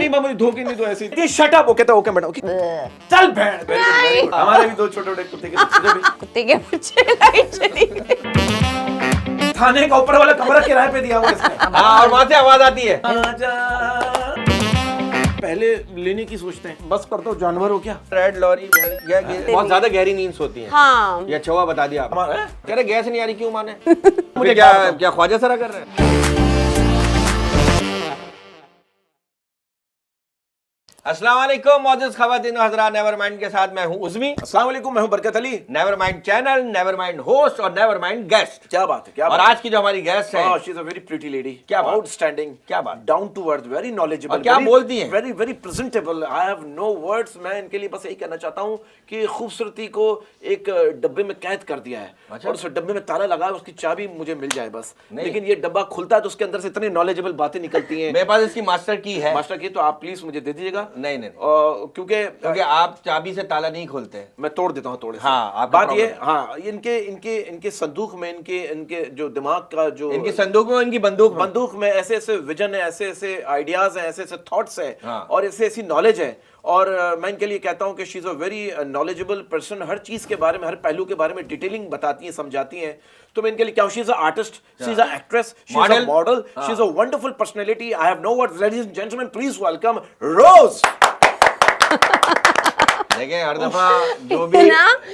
नहीं मुझे धोखे नहीं दो ऐसे शट अप ओके तो ओके मैडम ओके चल भेड़ हमारे भी दो छोटे छोटे कुत्ते के बच्चे भी कुत्ते के बच्चे लाइट चली गई। थाने का ऊपर वाला कमरा किराए पे दिया हुआ इसने। हाँ और वहां से आवाज आती है पहले लेने की सोचते हैं बस कर दो जानवर हो क्या रेड लॉरी बहुत ज्यादा गहरी नींद सोती है। हाँ ये अच्छा हुआ बता दिया आप। हमारा कह रहे गैस नहीं आ रही क्यों माने मुझे क्या ख्वाजा सरा कर रहे हैं। अस्सलाम वालेकुम मौजूद खवातीन हज़रात नेवरमाइंड के साथ मैं हूं उज़मी। अस्सलाम वालेकुम मैं हूं बरकत अली। नेवरमाइंड चैनल, नेवरमाइंड होस्ट और नेवरमाइंड गेस्ट। क्या बात है क्या और आज की जो हमारी गेस्ट है she is a very pretty lady. क्या बात? आउटस्टैंडिंग क्या बात? Down to earth very knowledgeable. क्या बोलती हैं? Very very presentable. I have no words. मैं इनके लिए बस यही कहना चाहता हूं कि खूबसूरती को एक डब्बे में कैद कर दिया है और उस डब्बे में ताला लगा है उसकी चाबी मुझे मिल जाए बस। लेकिन ये डब्बा खुलता है तो उसके अंदर से इतनी नॉलेजेबल बातें निकलती हैं। मेरे पास इसकी मास्टर की है। मास्टर की तो आप प्लीज मुझे दे दीजिएगा। नहीं क्योंकि आप चाबी से ताला नहीं खोलते। मैं तोड़ देता हूँ थोड़े। हाँ बात ये हाँ इनके संदूक में इनके जो दिमाग का जो इनके संदूक में इनकी बंदूक में ऐसे ऐसे विजन है ऐसे ऐसे आइडियाज हैं ऐसे ऐसे थॉट्स हैं हाँ। और ऐसे ऐसी नॉलेज है। और मैं इनके लिए कहता हूं कि she is a very knowledgeable person. हर चीज के बारे में हर पहलू के बारे में डिटेलिंग बताती हैं समझाती हैं। तो मैं इनके लिए क्या हूं she is a artist she is a actress she is a model she is a wonderful personality. I have no words ladies and gentlemen please welcome Rose. देखिए हर दफा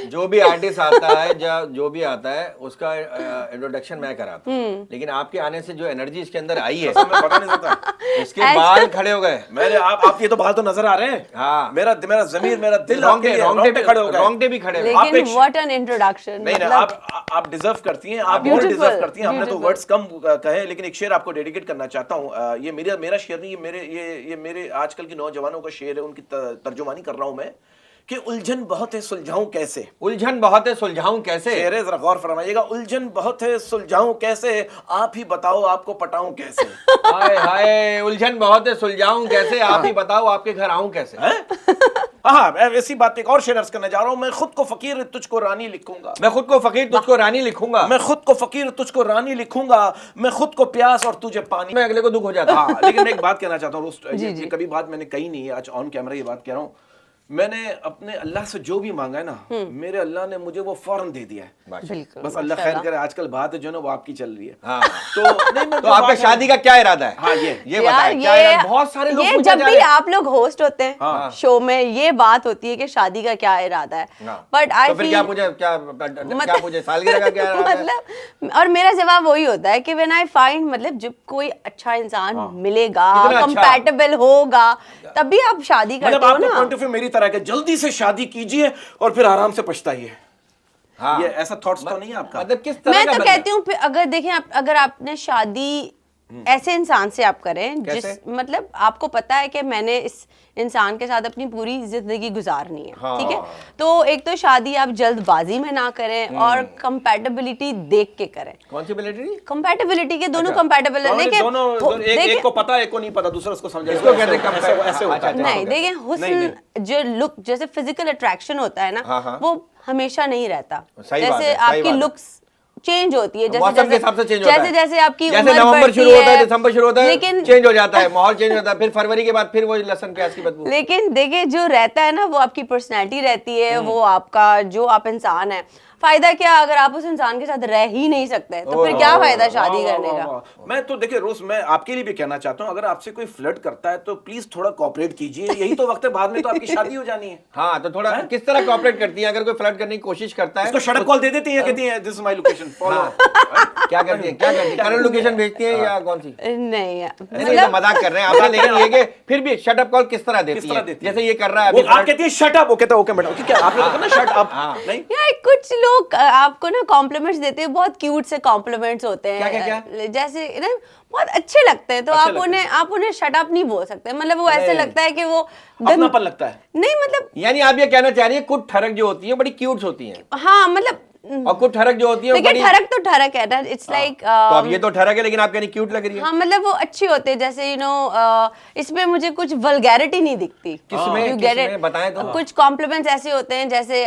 जो भी आर्टिस्ट आता है जो भी आता है उसका इंट्रोडक्शन मैं कराता हूँ। लेकिन आपके आने से जो एनर्जी इसके अंदर आई है पता नहीं चलता। इसके बाल खड़े हो गए। मेरे आप ये तो बाल तो नजर आ रहे हैं। हाँ मेरा जमीर मेरा दिल रोंगटे खड़े हो गए। रोंगटे भी खड़े। लेकिन व्हाट एन इंट्रोडक्शन। नहीं आप डिजर्व करती हैं। आप बहुत डिजर्व करती हैं। आपने तो वर्ड्स कम कहे लेकिन एक शेर आपको डेडिकेट करना चाहता हूँ। ये मेरा शेर नहीं ये मेरे आजकल की नौजवानों का शेर है। उनकी तर्जुमानी कर रहा हूँ मैं कि उलझन बहुत है सुलझाऊं कैसे। उलझन बहुत है सुलझाऊं कैसे। शेर है जरा गौर फरमाइएगा। उलझन बहुत है सुलझाऊं कैसे आप ही बताओ आपको पटाऊं कैसे। हाय हाय उलझन बहुत है सुलझाऊं कैसे आप ही बताओ आपके घर आऊं कैसे। हाँ ऐसी बात एक और शेर अर्ज करने जा रहा हूँ। मैं खुद को फकीर तुझको रानी लिखूंगा। मैं खुद को फकीर तुझको रानी लिखूंगा। मैं खुद को फकीर तुझको रानी लिखूंगा। मैं खुद को प्यास और तुझे पानी। मैं अगले को दुख हो जाता। हाँ लेकिन मैं एक बात कहना चाहता हूँ। ये कभी बात मैंने कही नहीं है आज ऑन कैमरा ये बात कह रहा हूँ। मैंने अपने अल्लाह से जो भी मांगा है ना मेरे अल्लाह ने मुझे वो फौरन दे दिया है। बस अल्लाह खैर करे। आजकल बात है जो ना वो आपकी चल रही है। हाँ। तो आपका शादी का क्या इरादा है। हाँ ये बताएं क्या इरादा। बहुत सारे लोग ये जब भी आप लोग होस्ट होते हैं शो में ये बात होती है कि शादी का क्या इरादा है। बट आई फील क्या पूछे सालगिरह का क्या मतलब और मेरा जवाब वही होता है कि व्हेन आई फाइंड मतलब जब कोई अच्छा इंसान मिलेगा कंपैटिबल होगा तभी आप शादी करते हो ना। पॉइंट ऑफ व्यू मेरी तरह के जल्दी से शादी कीजिए और फिर आराम से पछताइए। हाँ। ये ऐसा थॉट्स तो नहीं है आपका। मतलब किस तरह मैं का तो कहती हूँ अगर देखें अगर आपने शादी ऐसे इंसान से आप करें जिस मतलब आपको पता है कि मैंने इस इंसान के साथ अपनी पूरी जिंदगी गुजारनी है। हाँ। ठीक है तो एक तो शादी आप जल्दबाजी में ना करें और कंपैटिबिलिटी देख के करें। कौन सी कंपैटिबिलिटी के दोनों कंपैटिबल है। लेकिन एक को पता एक को नहीं पता दूसरा उसको समझा। इसको कहते हैं ऐसे होता है। नहीं देखिए हुस्न जो लुक जैसे फिजिकल अट्रैक्शन होता है ना वो हमेशा नहीं रहता। जैसे आपकी लुक्स चेंज होती है मौसम के हिसाब से चेंज होता है। जैसे आपकी जैसे नवंबर शुरू होता है दिसंबर शुरू होता है लेकिन चेंज हो जाता है माहौल चेंज होता है। फिर फरवरी के बाद फिर वो लहसुन प्याज की बदबू। लेकिन देखिए जो रहता है ना वो आपकी पर्सनैलिटी रहती है वो आपका जो आप इंसान है। फायदा क्या अगर आप उस इंसान के साथ रह ही नहीं सकते तो फिर क्या फायदा शादी करने का। मैं तो देखिए रोज मैं आपके लिए भी कहना चाहता हूँ अगर आपसे कोई फ्लर्ट करता है तो प्लीज थोड़ा कोऑपरेट कीजिए। यही तो वक्त है बाद में तो आपकी शादी हो जानी है। हाँ तो थोड़ा किस तरह कोऑपरेट करती है अगर कोई फ्लर्ट करने की कोशिश करता है इसको शटअप कॉल दे देती है कहती है this is my location follow. क्या करती है करंट लोकेशन भेजती है या कौन सी। नहीं मतलब मजाक कर रहे हैं आप लेकिन ये कि फिर भी शटअप कॉल किस तरह देती है जैसे ये कर रहा है अभी आप कहती है शट अप ओके तो ओके मैडम क्या आप लोग ना शट अप नहीं यार कुछ लोग आपको ना कॉम्प्लीमेंट्स देते हैं बहुत क्यूट से कॉम्प्लीमेंट्स होते हैं। क्या? जैसे ना बहुत अच्छे लगते हैं तो आप उन्हें शट अप नहीं बोल सकते। मतलब वो ऐसे लगता है कि वो अपनापन लगता है। नहीं मतलब यानी आप ये कहना चाह रही है कुछ ठरक जो होती है बड़ी क्यूट होती है। हाँ मतलब और कुछ ठरक जो होती है लेकिन ठरक तो ठरक है ना। इट्स लाइक तो अब ये तो ठरक है लेकिन आप कहनी क्यूट लग रही है। हाँ मतलब वो अच्छे होते हैं जैसे इसमें मुझे कुछ वल्गैरिटी नहीं दिखती। किसमें बताएं तो। कुछ कॉम्प्लीमेंट्स ऐसे होते हैं जैसे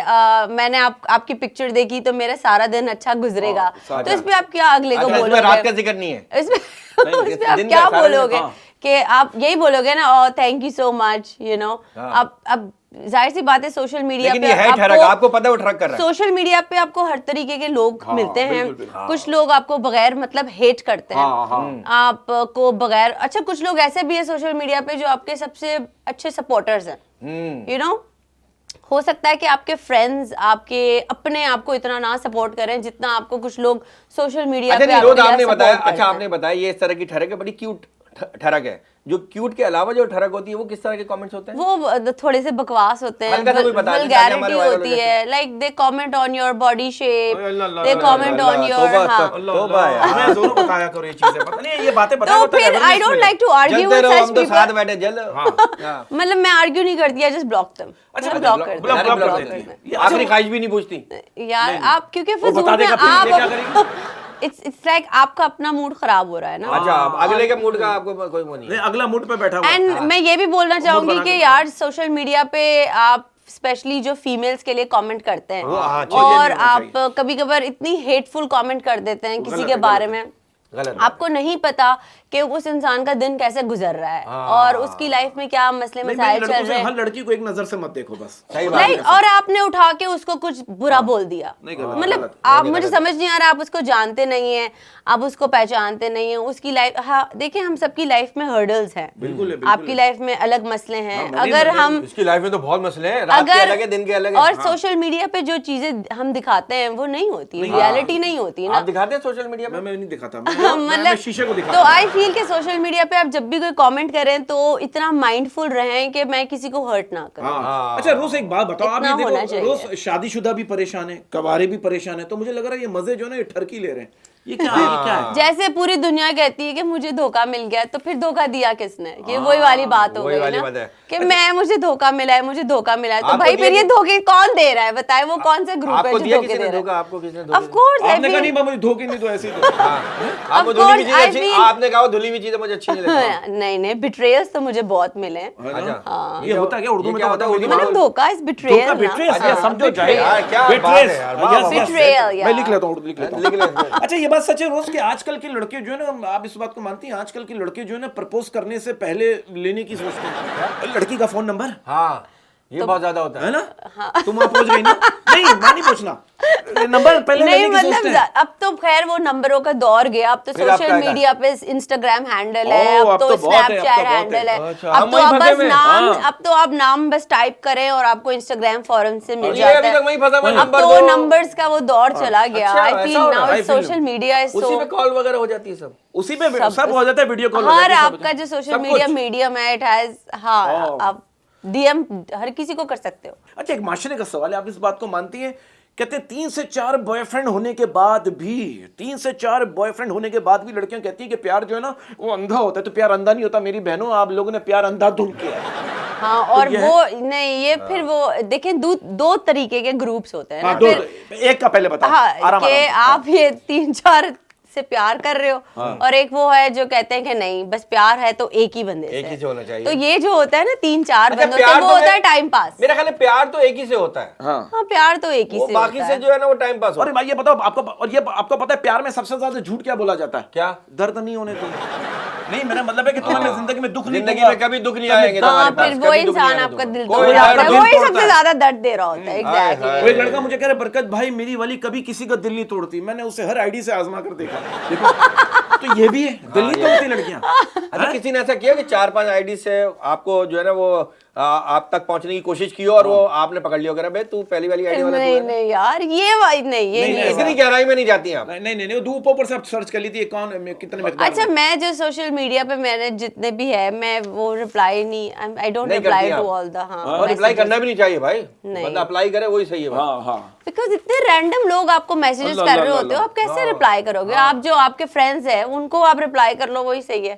मैंने आपकी पिक्चर देखी तो मेरा सारा दिन अच्छा गुजरेगा तो इस पे आप क्या अगले को बोलोगे। रात का जिक्र नहीं है इसमें आप क्या बोलोगे कि आप यही बोलोगे ना, oh thank you so much, you know. अब जाहिर सी बात है सोशल मीडिया लेकिन पे ये है ठरक, आपको पता है वो ठरक कर रहा है। सोशल मीडिया पे आपको हर तरीके के लोग मिलते हैं। कुछ लोग आपको बगैर मतलब हेट करते हैं, आपको बगैर, अच्छा कुछ लोग ऐसे भी है सोशल मीडिया पे जो आपके सबसे अच्छे सपोर्टर्स हैं, यू नो। हो सकता है कि आपके फ्रेंड्स आपके अपने आप को इतना ना सपोर्ट करें जितना आपको कुछ लोग सोशल मीडिया पे आपने बताया, अच्छा आपने बताया ये इस तरह की ठरक है, बड़ी क्यूट ठरक है। जो क्यूट के अलावा जो ठरक होती है वो किस तरह के कमेंट्स होते हैं? वो थोड़े से बकवास होते हैं, वल्गैरिटी होती है, like they comment on your body shape, they comment on your, हमें जरूर बताया करो ये चीजें, पता नहीं ये बातें बताया। तो फिर I don't like to argue with such people, साथ बैठे जल। मतलब मैं आर्ग्यू नहीं करती, आई जस्ट ब्लॉक देम। अच्छा ब्लॉक कर देती आखिरी ख्वाहिश भी नहीं पूछती यार आप, क्योंकि फिजूल में आप इट्स लाइक आपका अपना मूड खराब हो रहा है ना। अच्छा अगले के मूड का आपको कोई वो नहीं, अगला मूड पे बैठा हुआ। एंड मैं ये भी बोलना चाहूंगी कि यार सोशल मीडिया पे आप स्पेशली जो फीमेल्स के लिए कमेंट करते हैं और आप कभी कभार इतनी हेटफुल कमेंट कर देते हैं किसी के बारे में, आपको नहीं पता कि उस इंसान का दिन कैसे गुजर रहा है और उसकी लाइफ में क्या मसले मसाइल चल रहे हैं। हर लड़की को एक नजर से मत देखो बस, लाइक और आपने उठा के उसको कुछ बुरा बोल दिया, मतलब आप, मुझे समझ नहीं आ रहा, आप उसको जानते नहीं है, आप उसको पहचानते नहीं है, उसकी लाइफ, हाँ देखिए हम सबकी लाइफ में हर्डल्स हैं, आपकी लाइफ में अलग मसले हैं, अगर हम, इसकी लाइफ में तो बहुत मसले हैं, रात के अलग है, दिन के अलग है, और सोशल मीडिया पे जो चीजें हम दिखाते हैं वो नहीं होती, रियलिटी नहीं होती ना। आप दिखाते हैं सोशल मीडिया पे? मैं नहीं दिखाता, मतलब शीशे को दिखाता। तो आई फील कि सोशल मीडिया पे आप जब भी कोई कमेंट करें तो इतना माइंडफुल रहें कि मैं किसी को हर्ट ना करूं। अच्छा रोज एक बात बताओ, आप ये देखो रोज शादीशुदा भी परेशान है, कवारे भी परेशान है, तो मुझे लग रहा है ये मजे जो है ना ये ठरकी ले रहे हैं, ये क्या है, ये क्या है? जैसे पूरी दुनिया कहती है कि मुझे धोखा मिल गया, तो फिर धोखा दिया किसने? ये वही वाली बात हो गई ना कि मैं, मुझे धोखा मिला है, मुझे धोखा मिला है, तो भाई फिर ये धोखे कौन दे रहा है? बताए वो कौन से ग्रुप है जो धोखे दे रहा है? आपको किसने धोखा? ऑफ कोर्स आपने कहा नहीं मुझे धोखे नहीं, तो ऐसे ही आपने कहा धुली हुई चीजें मुझे अच्छी नहीं लगती। नहीं बिट्रेयल्स तो मुझे बहुत मिले हैं। ये होता है क्या उर्दू में, क्या होता है? मतलब धोखा इज बिट्रेयल ना, समझो जाए, मैं लिख लेता हूँ, लिख लेता हूँ। अच्छा ये बात सच है रोज कि आजकल के लड़के जो है ना, आप इस बात को मानती हैं, आजकल के लड़के जो है ना प्रपोज करने से पहले लेने की सोचते हैं लड़की का फोन नंबर। हाँ ये बहुत ज्यादा होता है ना, तुम वहां पहुंच गई ना, नहीं मैं नहीं पूछना, नंबर पहले नहीं, मतलब अब तो खैर वो नंबरों का दौर गया, अब तो सोशल मीडिया पे इंस्टाग्राम हैंडल है, अब तो स्नैपचैट हैंडल है, अब तो आप बस नाम, अब तो आप नाम बस टाइप करें और आपको इंस्टाग्राम फॉरम से मिल जाता है। अब तो नंबर्स का वो दौर चला गया। I feel now social media is so, उसी पे कॉल वगैरह हो जाती है, सब उसी पे सब हो जाता है, वीडियो कॉल, हर आपका जो सोशल मीडिया मीडियम है, इट हैज, हाँ आप डीएम हर किसी को कर सकते हो। अच्छा एक माशरे का सवाल है, आप इस बात को मानती हैं? कहते हैं 3 से 4 बॉयफ्रेंड होने के बाद भी, 3 से 4 बॉयफ्रेंड होने के बाद भी लड़कियां कहती हैं कि प्यार जो है ना वो अंधा होता है, तो प्यार अंधा नहीं होता मेरी बहनों, आप लोगों ने प्यार अंधा धुन किया है। हाँ और तो वो नहीं, ये फिर वो देखें दो तरीके के ग्रुप्स होते हैं ना, फिर एक का पहले बताओ। हाँ कि आप ये 3-4 से प्यार कर रहे हो, और एक वो है जो कहते हैं कि नहीं बस प्यार है तो एक ही बंदे से, एक ही से होना चाहिए। तो ये जो होता है ना 3-4 बंदों से, वो होता है टाइम पास। मेरा ख्याल है प्यार तो एक ही से होता है। हाँ प्यार तो एक ही से, बाकी से जो है ना वो टाइम पास। और भाई ये बताओ आपको, और ये आपको पता है प्यार में सबसे ज्यादा झूठ क्या बोला जाता है? क्या? दर्द नहीं होने दो। नहीं मेरा मतलब है कि तुम्हारी जिंदगी में दुख नहीं, जिंदगी में कभी दुख नहीं आएंगे। हाँ फिर वो इंसान आपका दिल तोड़ जाता है, वही सबसे ज्यादा दर्द दे रहा होता है। एग्जैक्टली। कोई लड़का मुझे कह रहा है बरकत भाई मेरी वाली कभी किसी का दिल नहीं तोड़ती, मैंने उसे हर आईडी से आजमा कर देखा। तो ये भी है, दिल नहीं तोड़ती लड़कियां। अच्छा किसी ने ऐसा किया कि 4-5 आईडी से आपको जो है ना वो आप तक पहुंचने की कोशिश की और वो आपने पकड़ लिया होगा, भाई तू पहली वाली आईडी वाला? नहीं यार ये वाली नहीं, ये नहीं, इतनी गहराई में नहीं जाती आप। नहीं दो ऊपर से आप सर्च कर ली थी कौन कितने में। अच्छा मैं जो सोशल मीडिया पे मैंने जितने भी है, मैं वो रिप्लाई नहीं, I don't reply to all the, हाँ और रिप्लाई करना भी नहीं चाहिए भाई, बंदा अप्लाई करे वही सही है। हाँ बिकॉज इतने रैंडम लोग आपको मैसेजेस कर रहे होते हो, आप कैसे रिप्लाई करोगे? आप जो आपके फ्रेंड्स हैं उनको आप रिप्लाई कर लो, वही सही है।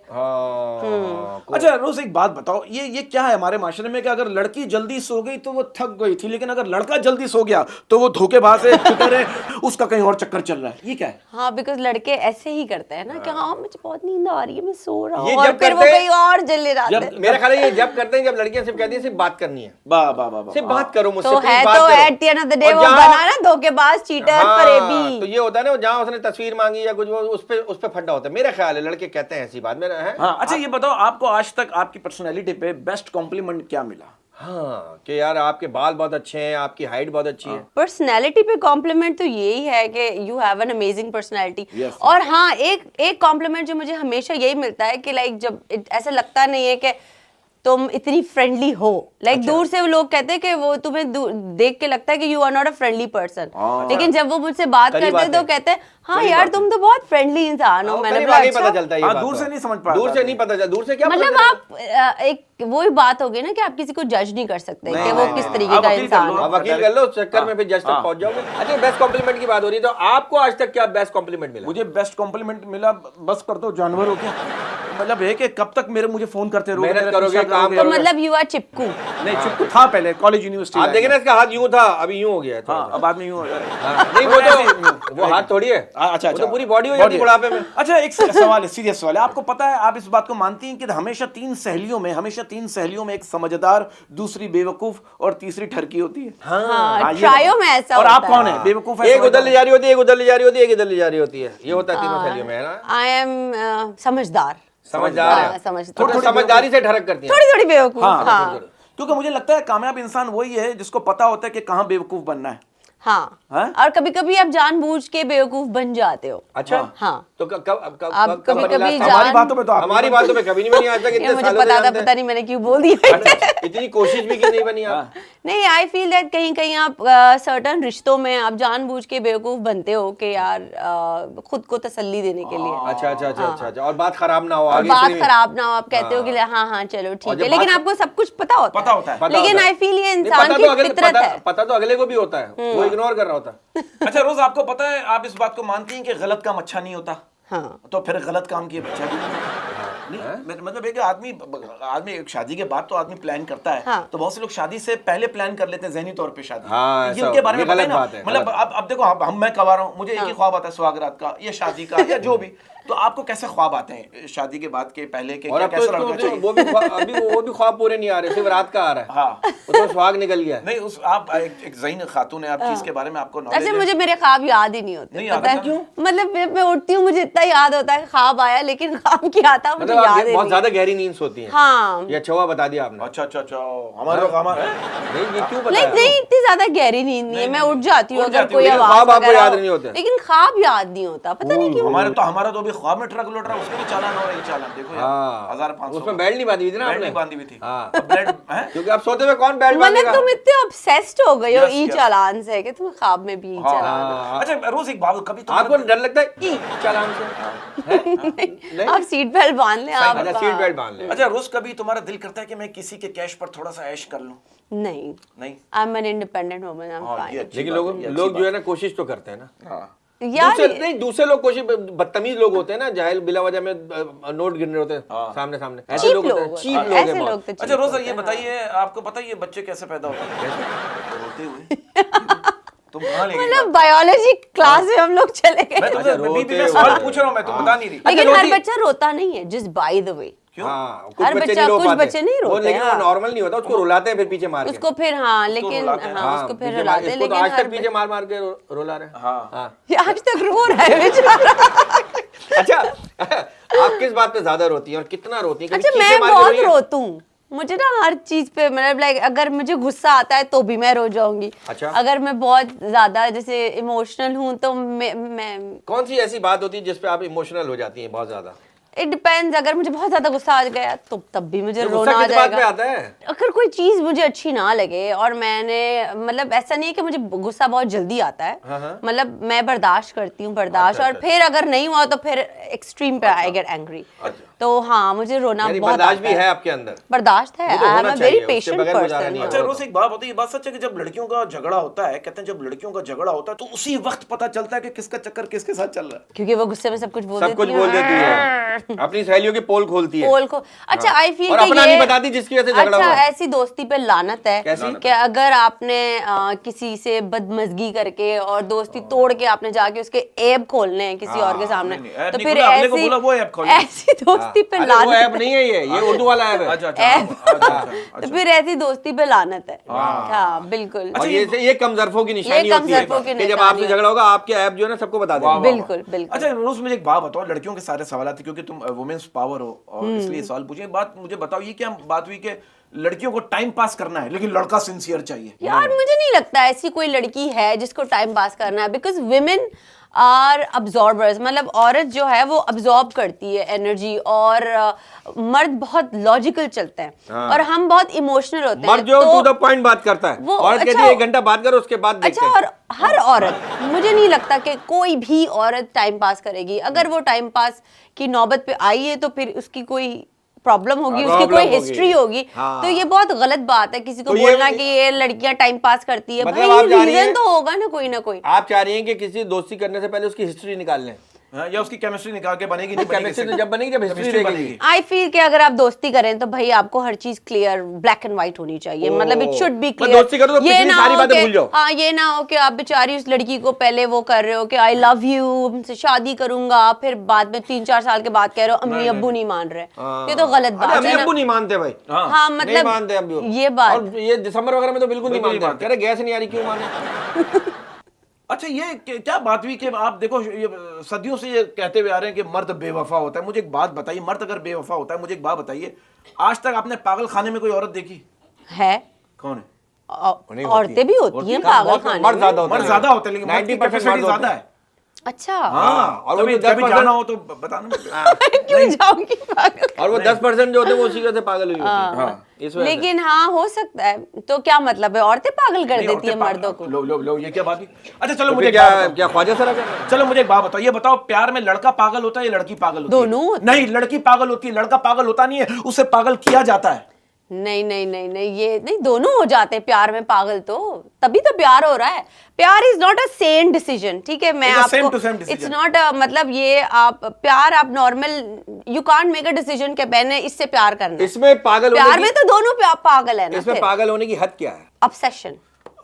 अच्छा रोज एक बात बताओ, ये क्या है हमारे माशरे में कि अगर लड़की जल्दी सो गई तो वो थक गई थी, लेकिन अगर लड़का जल्दी सो गया तो वो धोखेबाज है, चुतर है, उसका कहीं और चक्कर चल रहा है, ये क्या है? हाँ बिकॉज लड़के ऐसे ही करते हैं ना कि हाँ मुझे बहुत नींद आ रही है, मैं सो रहा हूँ, ये और जब फिर वो करते हैं- कहीं और चले जाते हैं। मेरा ख्याल है ये जब करते हैं जब लड़कियां सिर्फ कहती हैं सिर्फ बात करनी है, वाह वाह वाह सिर्फ बात करो मुझसे, तो please है बात तो करो। At the end of the day और वो जहाँ- बना ना धोखेबाज, चीटर, हाँ, फरेबी। तो ये होता है ना, जहाँ उसने तस्वीर मांगी या कुछ, वो उस पे फटा होता है। मेरा ख्याल है लड़के कहते हैं ऐसी बात मेरा है। हाँ अच्छा, ये बताओ आपको आज तक आपकी पर्सनैलिटी पे बेस्ट कॉम्प्लीमेंट क्या मिला? हाँ कि यार आपके बाल बहुत अच्छे हैं, आपकी हाइट बहुत अच्छी है। पर्सनैलिटी पे कॉम्प्लीमेंट तो यही है कि you have an amazing personality. Yes, और हाँ, एक कॉम्प्लीमेंट जो मुझे हमेशा यही मिलता है कि लाइक जब ऐसा लगता नहीं है कि तुम इतनी फ्रेंडली हो, लाइक दूर से वो लोग कहते हैं कि वो तुम्हें देख के लगता है कि you are not a friendly person, लेकिन जब वो मुझसे बात करीब करते हैं तो आते हैं। कहते हैं हाँ करीब यार आते तुम तो बहुत फ्रेंडली इंसान हो। मैंने करीब बोला आके ही पता अच्छा, चलता है ये हाँ, बात दूर तो। से नहीं समझ पाता दूर से नहीं पता चलता, दूर से क्या मतलब पता आप एक वही बात हो गई ना कि आप किसी को जज नहीं कर सकते कि वो किस तरीके आप का वकील कर इंसान लो, है। अब वकील कर लो, उस चक्कर में फिर जज तक पहुंच जाओगे। अच्छा, बेस्ट कॉम्प्लीमेंट की बात हो रही है, तो आपको आज तक क्या बेस्ट कॉम्प्लीमेंट मिला? मुझे बेस्ट कॉम्प्लीमेंट मिला, बस कर दो जानवर हो क्या, मतलब है कि कब तक मुझे फोन करते रहोगे, मेहनत मेरा करोगे, पीछा काम करोगे? तो मतलब यू आर चिपकू। नहीं, चुप था पहले कॉलेज यूनिवर्सिटी आप देखें ना, इसका हाथ यूं था, अभी यूं हो गया है थोड़ा हाँ, सा। अब बाद में यूं हो जाएगा। हाँ, नहीं वो हाथ थोड़ी है, अच्छा वो तो पूरी बॉडी हो जाती है बुढ़ापे में। अच्छा, एक सवाल है, सीरियस सवाल है, आपको पता है, आप इस बात को मानती हैं कि हमेशा तीन सहेलियों में एक समझदार, दूसरी बेवकूफ और तीसरी ठरकी होती है? हाँ, ये ट्रायो बताओ। में ऐसा और होता आप कौन है? बेवकूफ है, एक उधर ले समझदार? जा रही होती है, एक उधर ले जा रही होती है, एक इधर ले जा रही होती है, ये होता है तीनों सहेलियों में, है ना? आई एम समझदार। समझदार हाँ, है, समझदार। थोड़ी समझदारी से ठरक करती है। थोड़ी थोड़ी बेवकूफ। हाँ, हाँ क्योंकि मुझे लगता है कामयाब इंसान वही है जिसको पता होता है कि कहाँ बेवकूफ बनना है। हाँ, हाँ? और कभी कभी आप जानबूझ के बेवकूफ बन जाते हो। अच्छा, हाँ, तो आप कभी-कभी बनी last? जान- हमारी बातों पे तो आप हमारी बातों पे कभी नहीं बनी आज तक, ये इतने मुझे सालों से पता था, जानते पता हैं। नहीं मैंने क्यों बोल दिया। इतनी कोशिश भी की नहीं बनी आप। नहीं, आई फील दैट कहीं कहीं आप सर्टन रिश्तों में आप जानबूझ के बेवकूफ बनते हो कि यार खुद को तसल्ली देने के लिए, अच्छा अच्छा अच्छा अच्छा अच्छा, और बात खराब ना हो और आगे बात से। खराब ना हो, आप कहते हो कि हाँ हाँ चलो ठीक जब है, लेकिन बात- आपको सब कुछ पता होता पता होता है। पता लेकिन होता है। आई फील ये नहीं, इंसान पता की तो अगले- फितरत पता- है। पता तो अगले को भी होता है, वो इग्नोर कर रहा होता है। अच्छा रोज, आपको पता है, आप इस बात को मानती हैं कि गलत काम अच्छा नहीं होता, हाँ, तो फिर गलत काम किए बच्चा भी नहीं होता। नहीं, मतलब है कि आदमी एक शादी के बाद तो आदमी प्लान करता है, हाँ। तो बहुत से लोग शादी से पहले प्लान कर लेते हैं ज़हनी तौर पे शादी। हाँ, तो ऐसा ये उनके बारे में ये पता है गलत ना, बात है, मतलब गलत। अब देखो, मैं कवा रहा हूँ, मुझे एक ही ख्वाब आता है सुहागरात का या शादी का या जो भी, तो आपको कैसे ख्वाब आते हैं शादी के बाद के, पहले के, और क्या अब तो कैसा इसको लड़का चाहिए? वो भी ख्वाब पूरे नहीं आ रहे, सिर्फ रात का आ रहा है। हाँ, उसमें सुहाग निकल गया। नहीं उस आप एक ज़हीन खातून है, आप चीज के बारे में आपको नॉलेज ऐसे है। मुझे मेरे ख्वाब याद ही नहीं होते, नहीं पता आता है क्यों? मतलब मैं उठती हूँ, मुझे इतना याद होता है ख्वाब आया, लेकिन ख्वाब क्या था मुझे मतलब याद आप ही बहुत नहीं। ज्यादा गहरी नींद सोती हैं। हाँ, ये अच्छा हुआ बता दिया आपने। अच्छा अच्छा अच्छा, हमारे लोग हमारे नहीं, ये क्यों नहीं बताया? नहीं, इतनी ज्यादा गहरी नींद नहीं है, मैं उठ जाती हूँ उठ अगर जाती कोई हूँ, लेकिन आवाज ख्वाब आपको वगैरह याद हो, नहीं होते। लेकिन ख्वाब याद नहीं होता, पता नहीं क्यों। हमारा तो अभी ख्वाब में ट्रक लौट रहा है, उसके भी चालान हो रहा है, ये चालान देखो यार, हाँ, 1500 उसमें बेल्ट नहीं बांधी हुई थी ना बेल्ट आपने? नहीं बांधी हुई थी। हाँ। अब बेल्ट है? क्योंकि आप सोते हुए कौन बेल्ट मतलब बांधेगा? तुम इतने ऑब्सेस्ड हो गए हो Yes, ई yes. चालान से कि तुम्हें ख्वाब में भी ई चालान है। हाँ। अच्छा रोज एक बात, कभी तो आपको डर लगता है ई चालान से? हैं? आप सीट बेल्ट बांध लें आप। अच्छा, सीट बेल्ट बांध ले। अच्छा रोज कभी तुम्हारा दिल करता है कि मैं किसी के कैश पर थोड़ा सा ऐश कर लूं? नहीं, नहीं, I am an independent woman, I am हाँ, ये फाइन। अच्छी लेकिन बात है, ये अच्छी लोग जो बात है ना कोशिश तो करते हैं ना। हाँ। यार दूसरे लोग कोशिश, बदतमीज लोग होते हैं ना, जाहिल बिला वजह में नोट गिन रहे होते हैं सामने सामने, ऐसे चीप लोग होते लोग हैं, होते चीप हैं, लोग हैं ऐसे बहुत। लोग तो अच्छा cheap रोज होते ये हैं। बताइए, आपको पता है ये बच्चे कैसे पैदा होते हैं? रोते हुए? तुम कहाँ ले गई मतलब बात? बायोलॉजी क्लास में हम लोग चले गए, मैं तुमसे अच्छा, रोते बीबी में सवाल हुए। पूछ रहा हूँ, मैं तुम बता नहीं रही। लेकिन हर रोती- बच्चा रोता नहीं है, जस्ट बाय द वे। क्यों? हाँ, हर बच्चे बच्चा, नहीं रो कुछ पाते। बच्चे नहीं वो रोते, लेकिन वो हाँ। नॉर्मल नहीं होता, उसको रुलाते हैं फिर पीछे मार के। उसको फिर हाँ, लेकिन रुलाते हैं। हाँ उसको फिर पीछे रुलाते हैं, इसको तो लेकिन आज हर तक पीछे मार मार के रुला रहे हैं। हाँ। ये आज तक रो रहा है बेचारा। अच्छा, आप किस बात पे ज्यादा रोती हैं और कितना रोती हैं? कभी अच्छा, चीखें मैं मार के बहुत रोई हैं? रोती हूँ, मुझे ना हर चीज पे मतलब लाइक अगर मुझे गुस्सा आता है तो भी मैं रो जाऊंगी। अच्छा। अगर मैं बहुत ज्यादा जैसे इमोशनल हूँ तो मैं कौन सी ऐसी बात होती है जिस पे आप इमोशनल हो जाती हैं बहुत ज्यादा? इट डिपेंड्स, अगर मुझे बहुत ज्यादा गुस्सा आ गया तो तब भी मुझे तो रोना गुस्सा आ किस बात पे जाएगा। आता है? अगर कोई चीज मुझे अच्छी ना लगे, और मैंने मतलब ऐसा नहीं है कि मुझे गुस्सा बहुत जल्दी आता है, हाँ। मतलब मैं बर्दाश्त करती हूँ बर्दाश्त, अच्छा, और फिर अगर नहीं हुआ तो फिर एक्सट्रीम पे आई गेट एंग्री। अच्छा। तो हाँ, मुझे रोना यानी बहुत बर्दाश्त आता भी है आपके अंदर? बर्दाश्त है, वो तो आई एम होना अ वेरी चाहिए, उसके पेशेंट बगैर गुजारा पर्सन। नहीं अच्छा रोज एक बात होती है, ये बात सच है कि जब लड़कियों का झगड़ा होता है, कहते हैं जब लड़कियों का झगड़ा होता है तो उसी वक्त पता चलता है कि किसका चक्कर किसके साथ चल रहा है। क्योंकि वो गुस्से में सब कुछ बोल सब देती कुछ बोल देती है। अपनी सहेलियों की पोल खोलती है। पोल को अच्छा आई फील और कि अपना ये नहीं बताती जिसकी वजह से झगड़ा अच्छा हुआ है। ऐसी दोस्ती पे लानत है कैसी? कि अगर आपने किसी से बदमजगी करके और दोस्ती तोड़ के आपने जाके उसके ऐब खोलने हैं किसी और के सामने, नहीं, ऐब तो नहीं फिर खोला, अगले को बोला वो ऐब खोले। ऐसी दोस्ती पे अरे वो लानत ऐप नहीं है, ये उर्दू वाला ऐप है। अच्छा ऐब। अच्छा तो फिर ऐसी दोस्ती पे लानत है। हाँ बिल्कुल और ये कम ज़र्फ़ों की निशानी कम होती है ज़र्फ़ों की कि जब निशानी आपसे झगड़ा होगा आपके ऐप जो है ना सबको बता देंगे। बिल्कुल बिल्कुल। अच्छा रोज मुझे एक बात बताओ, लड़कियों के सारे सवाल आते क्योंकि तुम वुमेन्स पावर हो और इसलिए सवाल पूछे। बात मुझे बताओ, ये क्या बात हुई कि लड़कियों को टाइम पास करना है लेकिन लड़का सिंसियर चाहिए? यार मुझे नहीं लगता ऐसी कोई लड़की है जिसको टाइम पास करना है, बिकॉज विमेन आर अब्जॉर्बर्स, मतलब औरत जो है वो अब्जॉर्ब करती है एनर्जी, और मर्द बहुत लॉजिकल चलते हैं और हम बहुत इमोशनल होते हैं। मर्द जो टू द पॉइंट बात करता है, वो औरत कहती अच्छा, है 1 घंटा बात करो उसके बाद देखते अच्छा, हैं। और हर औरत, मुझे नहीं लगता कि कोई भी औरत टाइम पास करेगी। अगर वो टाइम पास की नौबत पे आई है तो फिर उसकी कोई प्रॉब्लम होगी, उसकी प्रॉब्लम कोई होगी। हिस्ट्री होगी। हाँ। तो ये बहुत गलत बात है किसी को तो ये- बोलना कि ये लड़कियां टाइम पास करती है। मतलब भाई आप जा रही रीजन हैं- तो होगा ना कोई ना कोई। आप चाह रही हैं कि किसी दोस्ती करने से पहले उसकी हिस्ट्री निकाल लें। हाँ, या उसकी केमिस्ट्री निकाल के बनेगी, नहीं बनेगी, केमिस्ट्री तो जब बनेगी जब हिस्ट्री Chemistry देखेगी। बनेगी। आई फील कि अगर आप दोस्ती करें तो भाई आपको हर चीज क्लियर ब्लैक एंड व्हाइट होनी चाहिए। मतलब इट शुड बी मतलब क्लियर। दोस्ती करो तो पिछली सारी बातें भूल जाओ। हाँ, ये ना हो कि आप बेचारी उस लड़की को पहले वो कर रहे हो कि आई लव यू, हमसे शादी करूंगा, फिर बाद में 3-4 साल के बाद कह रहे हो अम्मी अब्बू नहीं मान रहे। ये तो गलत अरे बात अम्मी है ना। अब्बू नहीं मानते भाई। हाँ नहीं मतलब मानते अब्बू। ये बात। और ये दिसंबर वगैरह में तो बिल्कुल नहीं बिल्कुल नहीं मानते। कह रहे गैस नहीं आ रही, क्यों माने? अच्छा ये क्या बात हुई कि आप देखो ये सदियों से ये कहते हुए आ रहे हैं कि मर्द बेवफा होता है। मुझे एक बात बताइए, मर्द अगर बेवफा होता है, मुझे एक बात बताइए, आज तक आपने पागल खाने में कोई औरत देखी? है कौन है? औरतें भी होती हैं पागल खाने मर्द में। ज्यादा होते मर्द हैं। ज्यादा होते हैं लेकिन मर्द की 90% कैपेसिटी मर्द होते ज्यादा हैं। है। अच्छा हाँ, और वो कभी जो 10% जाना हो तो बताना। क्यों जाऊंगी पागल। और वो 10% जो होते हैं वो उसी से पागल हुई होती है। हाँ। इस वजह से। लेकिन हाँ हो सकता है। तो क्या मतलब है, औरतें पागल कर नहीं, देती औरतें है मर्दों को। लो ये क्या बात हुई? अच्छा चलो तो मुझे फिर एक बात बताओ। क्या ख्वाजा सरा कर रहे हैं? चलो मुझे एक बात बताओ, ये बताओ प्यार में लड़का पागल होता है या लड़की पागल होती है? दोनों होते नहीं, लड़की पागल होती है, लड़का पागल होता नहीं है, उसे पागल किया जाता है। नहीं नहीं नहीं नहीं, ये नहीं, दोनों हो जाते हैं प्यार में पागल, तो तभी तो प्यार हो रहा है। प्यार is not a same decision, ठीक है? मैं It's a आपको same to same decision. It's not मतलब ये आप प्यार आप normal you can't make a decision कि मैंने इससे प्यार करना है। इसमें पागल प्यार होने में की, तो दोनों पागल है ना। इसमें पागल होने की हद क्या है? ऑब्सेशन,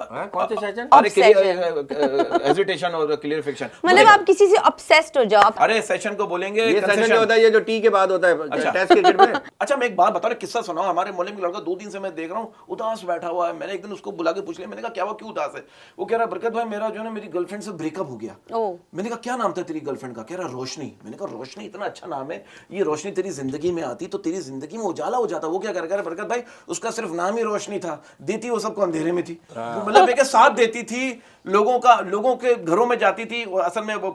हाँ, कौन से सेशन? अरे Obsession. हेजिटेशन और क्लियरिफिकेशन, मतलब आप किसी से ऑब्सेस्ड हो जाओ। अरे सेशन को बोलेंगे ये सेशन concession। जो होता है ये जो टी के बाद होता है अच्छा। टेस्ट क्रिकेट में। अच्छा मैं एक बात बता रहा, किस्सा सुनाओ। हमारे मोहल्ले में लड़का 2 दिन से मैं देख रहा हूँ उदास बैठा हुआ है। मैंने एक दिन उसको बुला के पूछ लिया, मैंने कहा क्या हुआ, क्यों उदास है? वो कह रहा बरकत भाई मेरा जो है ना मेरी गर्लफ्रेंड से ब्रेकअप हो गया। ओ मैंने कहा क्या नाम था तेरी गर्लफ्रेंड का? कह रहा रोशनी। मैंने कहा रोशनी इतना अच्छा नाम है, ये रोशनी तेरी जिंदगी में आती तो तेरी जिंदगी में उजाला हो जाता। वो क्या कर रहा है बरकत भाई, उसका सिर्फ नाम ही रोशनी था, देती वो सबको अंधेरे में थी। मतलब एक साथ देती थी लोगों के घरों में जाती थी, और असल में वो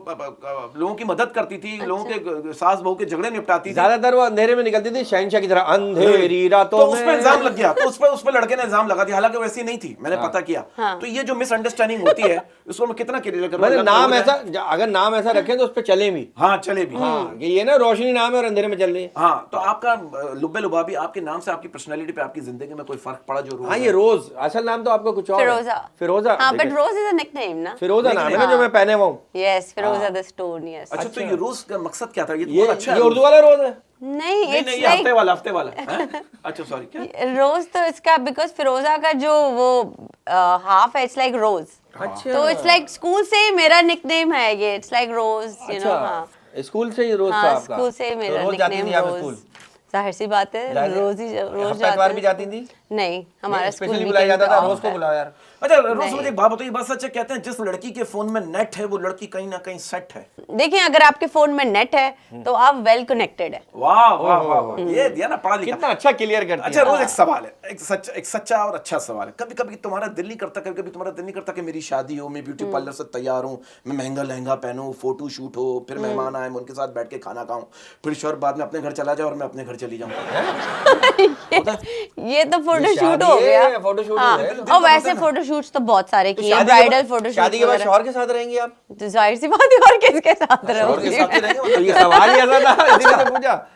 लोगों की मदद करती थी, लोगों के सास बहू के झगड़े निपटाती थी। ज्यादातर वो अंधेरे में निकलती थी, शहनशाह की तरह अंधेरी रातों तो में। उस पर इल्जाम लग गया, तो उस पर लड़के ने इल्जाम लगा दिया, हालांकि वैसी नहीं थी। मैंने पता किया। तो ये जो मिसअंडरस्टैंडिंग होती है उसको मैं कितना क्लियर करूं? मतलब नाम ऐसा, अगर नाम ऐसा रखें तो उस पर चले भी। हाँ चले भी। हाँ, कि ये ना रोशनी नाम है और अंधेरे में चल रही है। हाँ तो आपका लुब्बे लुबाबी, आपके नाम से आपकी पर्सनालिटी पे, आपकी जिंदगी में कोई फर्क पड़ा जो रोज हाँ, ये रोज असल नाम तो आपका कुछ और है। फिरोजा। फिरोजा। हाँ, but Rose is a nickname ना। फिरोजा नाम है ना जो मैं पहने हुआ हूँ। Yes, firoza the stone. Yes. अच्छा तो ये रोज का मकसद क्या था? ये तो ये बहुत अच्छा है। उर्दू वाला रोज है। नहीं, नहीं इट्स ये लाइक हफ्ते वाला हैं? अच्छा सॉरी क्या? रोज तो इसका बिकॉज फिरोजा का जो वो हाफ है, इट्स लाइक रोज। अच्छा। तो इट्स लाइक स्कूल से ही मेरा निकनेम है ये, it's like Rose, you know. हाँ स्कूल से ही रोज था हाँ, आपका? स्कूल से ही तो मेरा रोज जाती थी निकनेम आप रोज। स्कूल? जाहिर सी बात है, रोज हफ्तेवार भी जाते जाती थी? नहीं, हमारा स्कूल स्पेशली बुलाया वीकेंड जाता पे था, रोज ऑफ को है। बुलाओ यार। अच्छा रोज मुझे एक बात बताइए, बात सच है, कहते हैं जिस लड़की के फोन में नेट है वो लड़की कहीं ना कहीं सेट है। देखिए, अगर आपके फोन में नेट है तो आप वेल कनेक्टेड है। वाह वाह वाह वाह, ये दिया ना पढ़ा लिखा। कितना अच्छा क्लियर करती अच्छा है। रोज एक सवाल है, एक सच्चा और अच्छा सवाल है। कभी कभी तुम्हारा दिल नहीं करता, कभी कभी तुम्हारा दिल नहीं करता कि मेरी शादी हो, मैं ब्यूटी पार्लर से तैयार हूँ, मैं महंगा लहंगा पहनूं, फोटो शूट हो, फिर मेहमान आए, मैं उनके साथ बैठ के खाना खाऊं, फिर शोर बाद में अपने घर चला जाए और मैं अपने घर चली जाऊं? ये तो फोटोशूट शादी हो है, गया। फोटोशूट हाँ, है। और वैसे फोटोशूट फोटोशूट्स तो बहुत सारे तो किए, शादी के ब्राइडल बाद- फोटोशूट शादी के बाद शौहर के साथ रहेंगी आप? तो जाहिर सी बात है, और किसके साथ और के रहोगे। साथ ही रहेंगे, तो ये सवाल ही ऐसा था, इसीलिए तो पूछा।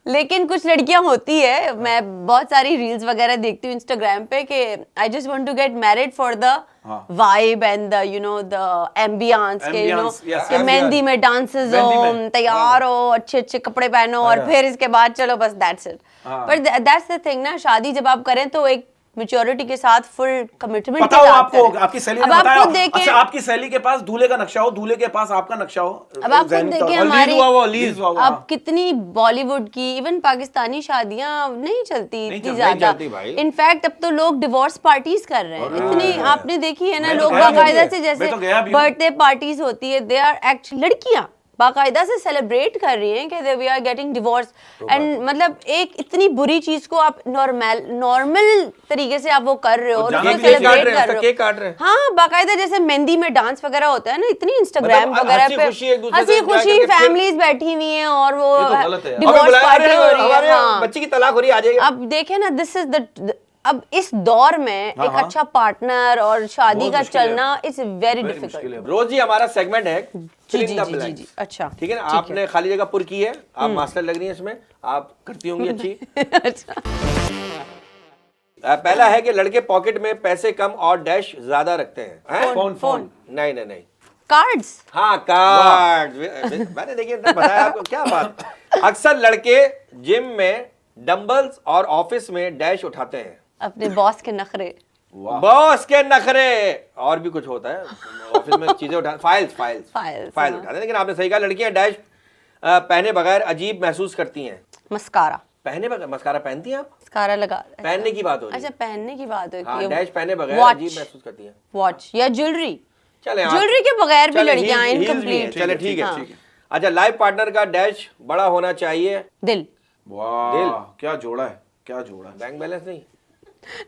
लेकिन कुछ लड़कियां होती है, मैं बहुत सारी रील्स वगैरह देखती हूँ इंस्टाग्राम पे कि I just want to get married for the vibe and the you know the ambience के यू नो Ambience, yes, कि मेहंदी में डांसेस मेहंदी हो, में, तैयार हो, अच्छे अच्छे कपड़े पहनो और फिर इसके बाद चलो बस दैट्स इट। पर दैट्स द थिंग ना, शादी जब आप करें तो एक मैच्योरिटी के साथ फुल कमिटमेंट के बताओ साथ आपको, करें। आपकी सहेली अब ने आप बताया, खुद देखें, अच्छा आपकी सहेली के पास दूल्हे का नक्शा हो, दूल्हे के पास आपका नक्शा हो, अब आप खुद ज़हनी तौर देखें पर। हमारी हुआ वो, लीज हुआ, हाँ। अब कितनी बॉलीवुड की इवन पाकिस्तानी शादियां नहीं चलती नहीं इतनी चलती, ज्यादा। चलती भाई। इनफैक्ट अब तो लोग डिवोर्स पार्टीज कर रहे हैं इतनी, आपने देखी है ना, मैं तो लोग गया भी बाकायदा हूँ, से मैं जैसे तो गया भी हूँ। बर्थडे पार्टीज होती है, दे आर एक्चुअली लड़कियां बाकायदा से सेलिब्रेट कर रही हैं कि we are getting divorce and मतलब एक इतनी बुरी चीज को आप नॉर्मल तरीके से आप वो कर रहे हो और जाना उसको भी- केक काट सेलिब्रेट रहे हैं, कर उसका रहे केक काट रहे हो। हैं। हाँ, बाकायदा जैसे मेहंदी में डांस वगैरह होता है ना, इतनी इंस्टाग्राम मतलब वगैरह हंसी पे खुशी एक दूसरे से हंसी enjoy खुशी करके फिर- फैमिलीज बैठी हुई हैं और वो ये तो गलत है यार। हमें डिवोर्स बुलाया, पार्टी अरे हो रही है। हमारे हाँ। बच्ची की तलाक हो रही है, आ जाइए। अब देखे ना, दिस इज द अब इस दौर में एक अच्छा पार्टनर और शादी बहुत का मुश्किल है। चलना इट्स वेरी मुश्किल डिफिकल्ट। है। रोज जी हमारा सेगमेंट है जी fill in ji the ji ji blanks। जी, अच्छा ठीक है ना, आपने खाली जगह पुर की है, आप मास्टर लग रही हैं इसमें, आप करती होंगी अच्छी। अच्छा पहला है कि लड़के पॉकेट में पैसे कम और डैश ज्यादा रखते हैं। फोन नहीं नहीं नहीं, कार्ड्स हाँ कार्ड। मैंने देखिए बताया आपको क्या बात। अक्सर लड़के जिम में डंबल्स और ऑफिस में डैश उठाते हैं। अपने बॉस के नखरे। बॉस के नखरे, और भी कुछ होता है ऑफिस में, चीजें उठा, फाइल्स Files, फाइल हाँ। उठाते हैं। लेकिन आपने सही कहा, लड़कियां डैश पहने बगैर अजीब महसूस करती हैं। मस्कारा पहने बगैर मस्कारा पहनती हैं आप? मस्कारा लगा, पहनने की बात हो रही अच्छा है। पहनने की बात होती हाँ, है। डैश पहने बगैर Watch, अजीब महसूस करती हैं। वॉच या ज्वेलरी। चले ज्वेलरी के बगैर भी चले, लड़कियां heels भी हैं, इनकम्प्लीट। चले ठीक है हाँ। ठीक है। अच्छा, लाइफ पार्टनर का डैश बड़ा होना चाहिए। दिल वाह, क्या जोड़ा है, क्या जोड़ा है। बैंक बैलेंस नहीं,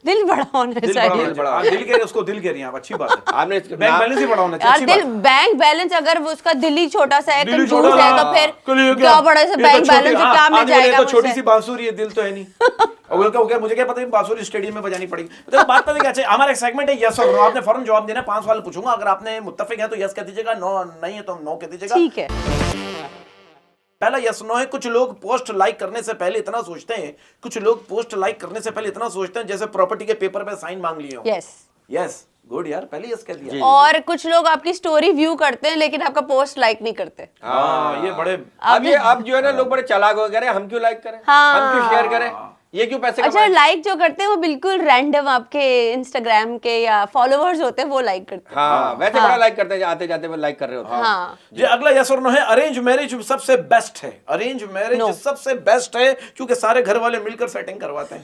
दिल बड़ा होना दिल बड़ा चाहिए। होना चाहिए। हाँ, दिल कह रहे, उसको दिल कह रही हैं आप, अच्छी बात है। आपने इसके बैंक नाम- बैलेंस ही बड़ा होना चाहिए, यार अच्छी दिल बात है। बैंक बैलेंस अगर वो उसका दिल ही छोटा सा है, दिल ही कंफ्यूज छोटा है, सा, तो फिर चलिए क्या बड़ा सा ये तो बैंक छोटी- बैलेंस हाँ, क्या मिल आदमी बोले जाएगा तो छोटी मुझसे? सी बांसुरी है, दिल तो है नहीं। और वो क्या, मुझे क्या पता है बांसुरी स्टेडियम में बजानी पड़ेगी। तो बात पता है क्या, हमारा एक सेगमेंट है यस और नो, आपने फौरन जवाब देना है। 5 सवाल पूछूंगा, अगर आपने मुत्तफिक है तो यस कह दीजिएगा, नो नहीं है तो नो कह दीजिएगा। ठीक है। पहला यस नो है, कुछ लोग पोस्ट लाइक करने से पहले इतना सोचते हैं, कुछ लोग पोस्ट लाइक करने से पहले इतना सोचते हैं जैसे प्रॉपर्टी के पेपर पे साइन मांग लिए हो। यस। यस, गुड यार, पहले यस कह दिया। और कुछ लोग आपकी स्टोरी व्यू करते हैं लेकिन आपका पोस्ट लाइक नहीं करते। हाँ, ये बड़े अब जो है ना, लोग बड़े चालाक हो गए, हम क्यों लाइक करें, हाँ। हम क्यों शेयर करें, ये क्यों पैसे अच्छा, कमाएं? लाइक जो करते हैं वो बिल्कुल रैंडम आपके इंस्टाग्राम के या फॉलोअर्स होते हैं, वो लाइक करते हैं। हाँ, वैसे बड़ा लाइक करते हैं, आते जाते वो लाइक कर रहे होते हैं। हाँ। जी, अगला यस और नो है, अरेंज मैरिज सबसे बेस्ट है। Arrange marriage No. सबसे बेस्ट है क्योंकि सारे घर वाले मिलकर सेटिंग करवाते हैं।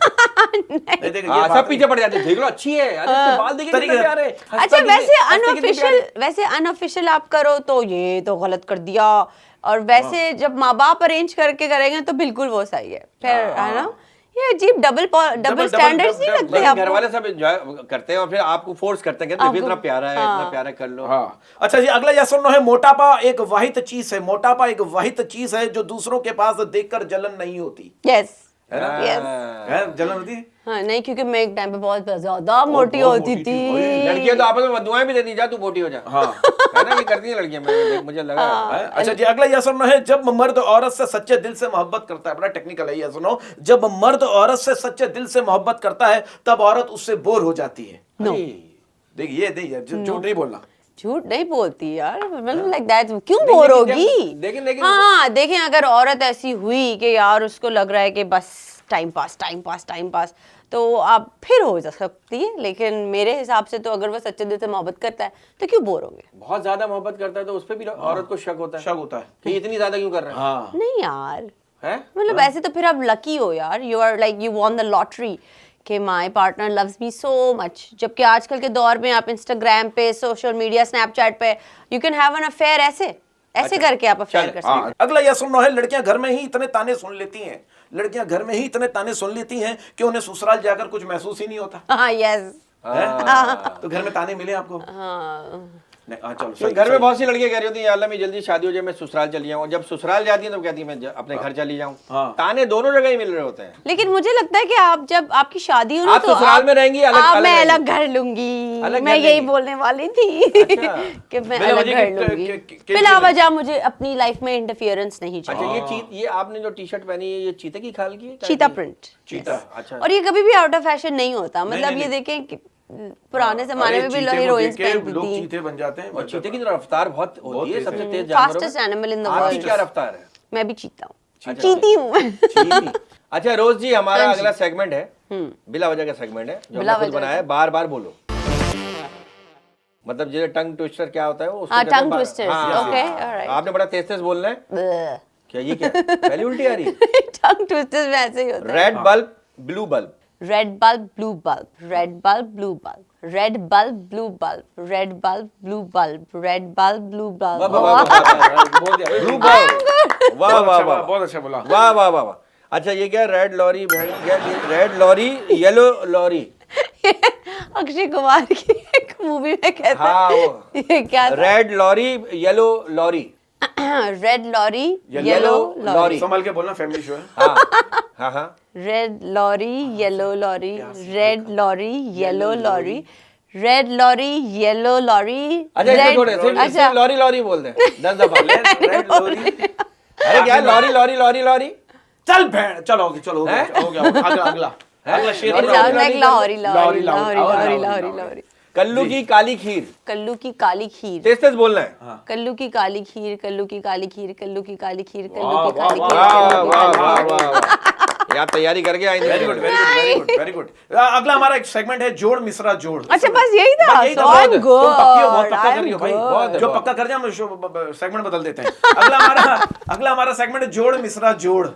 नहीं, देखो, ये हाँ, बात सब पीछे पड़ जाते हैं, देख लो अच्छी है, अरे इसके बाल देखिए तरीके कितने से- प्यारे, अच्छा, हंसता वैसे अनऑफिशियल आप करो तो ये तो गलत कर दिया, और वैसे जब माँ बाप अरेंज करके करेंगे तो बिल्कुल वो सही है। फिर है ना, ये अजीब डबल स्टैंडर्ड्स नहीं लगते लेकिन घर आपको? वाले सब एंजॉय करते हैं और फिर आपको फोर्स करते हैं, कहते हैं, इतना प्यारा है, इतना प्यारा कर लो। हाँ। अच्छा जी, अगला यस और नो है, मोटापा एक वाहिद चीज है। मोटापा एक वाहिद चीज है जो दूसरों के पास देखकर जलन नहीं होती यस है ना? यस। है, जलन होती है? हाँ, नहीं, क्योंकि मैं एक टाइम पे बहुत ज्यादा मोटी बहुत होती मोटी थी, थी। लड़कियां तो आपस में दुआएं भी देती, जा तू मोटी हो जा, हाँ। है ना, ये करती हैं लड़कियां, मुझे लगा। है? अच्छा जी, अगला यस और नो है, जब मर्द औरत से सच्चे दिल से मोहब्बत करता है। बड़ा टेक्निकल है, यस और नो। जब मर्द औरत से सच्चे दिल से मोहब्बत करता है तब औरत उससे बोर हो जाती है। No. देखिए, ये नहीं, झूठ नहीं बोलना। झूठ नहीं बोलती यार, मतलब लाइक दैट, क्यों नहीं, बोर लेकिन होगी? लेकिन- हाँ, देखें, अगर औरत ऐसी हुई कि यार उसको लग रहा है कि बस टाइम पास, तो आप फिर हो जा सकती है। लेकिन मेरे हिसाब से तो अगर वो सच्चे दिल से मोहब्बत करता है तो क्यों बोर होंगे? बहुत ज्यादा मोहब्बत करता है तो उस पे भी औरत को शक होता है, शक होता है कि ये इतनी ज्यादा क्यों कर रहा है, हाँ। नहीं यार, हैं? मतलब ऐसे तो फिर आप लकी हो यार, you are like you won the lottery कि my partner loves me so much. जबकि आजकल के दौर में आप इंस्टाग्राम पे, सोशल मीडिया, स्नैपचैट पे you can have an affair ऐसे करके आप अफेयर कर सकते हैं। हाँ। अगला यह सुन है, लड़कियां घर में ही इतने ताने सुन लेती हैं। लड़कियां घर में ही इतने ताने सुन लेती हैं कि उन्हें ससुराल जाकर कुछ महसूस ही नहीं होता हाँ, यस। है? तो घर में ताने मिले आपको? हाँ, नहीं, हाँ, चलो तो घर में बहुत सी लड़कियां कह रही होती हैं, अल्लाह मैं जल्दी शादी हो जाए, मैं ससुराल चली जाऊं। जब ससुराल जाती है तो कहती है मैं अपने घर चली जाऊं। हाँ। ताने दोनों जगह ही मिल रहे होते हैं। लेकिन मुझे लगता है कि आप जब आपकी शादी हो ना आप तो ससुराल में रहेंगी, अलग मैं रहेंगी। अलग घर लूंगी। अलग मैं घर यही लेंगी। बोलने वाली थी कि मैं बिना अलग वजह घर के- लूंगी। के- के- बिना वजह मुझे अपनी लाइफ में इंटरफियरेंस नहीं अच्छा, चाहिए। ये आपने जो टी शर्ट पहनी है ये चीते की खाल की है? क्या चीता की? प्रिंट। चीता। अच्छा। और ये कभी भी आउट ऑफ फैशन नहीं होता। मतलब नहीं, ये नहीं। देखें कि पुराने जमाने अरे में भी चीते को हीरोइंस देख के पहनती लोग थी। चीते बन जाते हैं। और चीते की तो रफ्तार बहुत होती है, तेज सबसे है। तेज जानवरों फास्टेस्ट एनिमल इन द में। आपकी वर्ल्ड। क्या रफ्तार है? मैं भी चीता हूँ, अच्छा, चीती हूँ मैं। चीती। अच्छा रोज जी, हमारा हाँ जी। अगला सेगमेंट है बिला वजह का सेगमेंट है, जो बिला हमने खुद वजह बनाया है। बार बार बोलो, मतलब जो टंग ट्विस्टर क्या होता है वो, उसको हाँ, कहते हैं tongue बार- twisters, हाँ, okay, हाँ। alright. आपने बड़ा तेज तेज बोलना है। क्या ये क्या पहली उल्टी आ रही है? टंग ट्विस्टर्स में ऐसे ही होता है। Red bulb blue bulb. Red bulb blue bulb, red bulb blue bulb, red bulb blue bulb, red bulb blue bulb, red bulb blue वाह वाह बल्ब। वाह वाह। बोल दिया। Blue bulb. वाह वाह वाह बहुत अच्छा बोला। वाह वाह वाह वाह। अच्छा ये क्या, red lorry, red lorry, yellow lorry. Akshay Kumar की एक मूवी में कहता हाँ, है वो। ये क्या था? Red lorry yellow lorry. Red lorry Yellow yellow lorry. Lorry, संभल के बोलना, फैमिली शो है। हाँ हाँ हाँ। Red lorry yellow lorry, red lorry yellow lorry, red lorry yellow lorry. अच्छा इसको छोड़े, अच्छा सिर्फ लॉरी लॉरी बोल दे 10 दफा। रेड लोरी। अरे क्या लॉरी लॉरी लॉरी लॉरी। चल भेड़, चलो चलो हो गया, हो गया। अगला अगला अगला शेर It बोलो। sounds like Lahori Lahori, Lahori Lahori, Lahori Lahori, Lahori Lahori. कल्लू की काली खीर। कल्लू की काली खीर, तेज तेज बोलना है। कल्लू की काली खीर, कल्लू की काली खीर, कल्लू की काली खीर, कल्लू वाह, की काली वाह, खीर, वाह कल्लू की वाह काली वाह खीर। वाह वाह। यार तैयारी करके I very good very good very good very good. अगला हमारा एक सेगमेंट है जोड़ मिसरा जोड़। अच्छा बस यही था। बस यही था, So बहुत I'm है। तुम पक्की हो, बहुत good, पक्का कर रही I'm हो भाई, good. बहुत है, जो बहुत। पक्का कर दिया हम सेगमेंट बदल देते हैं। अगला हमारा सेगमेंट है जोड़ मिसरा जोड़।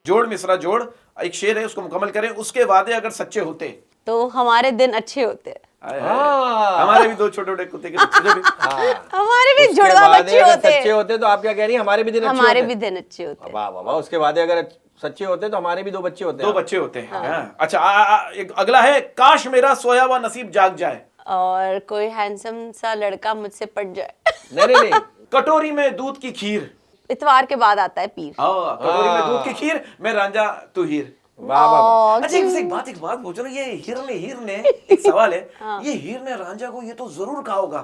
जोड़ मिसरा जोड़ एक शेर है, उसको मुकम्मल करें। उसके वादे अगर सच्चे होते, तो हमारे दिन अच्छे होते, आए हाय। हमारे भी दो छोटे छोटे कुत्ते के बच्चे भी। हमारे भी उसके जुड़वा वादे बच्चे अगर होते, सच्चे होते तो आप क्या कह रही हैं, हमारे भी दिन अच्छे हमारे होते। भी दिन अच्छे होते। वाह वाह वाह। उसके वादे अगर सच्चे होते तो हमारे भी 2 बच्चे होते। दो बच्चे होते हैं। हाँ। अच्छा एक अगला है काश मेरा सोया हुआ नसीब जाग जाए। और कोई हैंडसम सा लड़का मुझसे पट जाए। नहीं नहीं नहीं। कटोरी में दूध की खीर। इतवार के बाद आता है पीर। कटोरी में दूध की खीर, मैं रांझा तू हीर। वाह वाह वाह। अच्छा एक बात पूछो ना, ये हीर ने एक सवाल है, ये हीर ने रांझा को ये तो जरूर कहा होगा,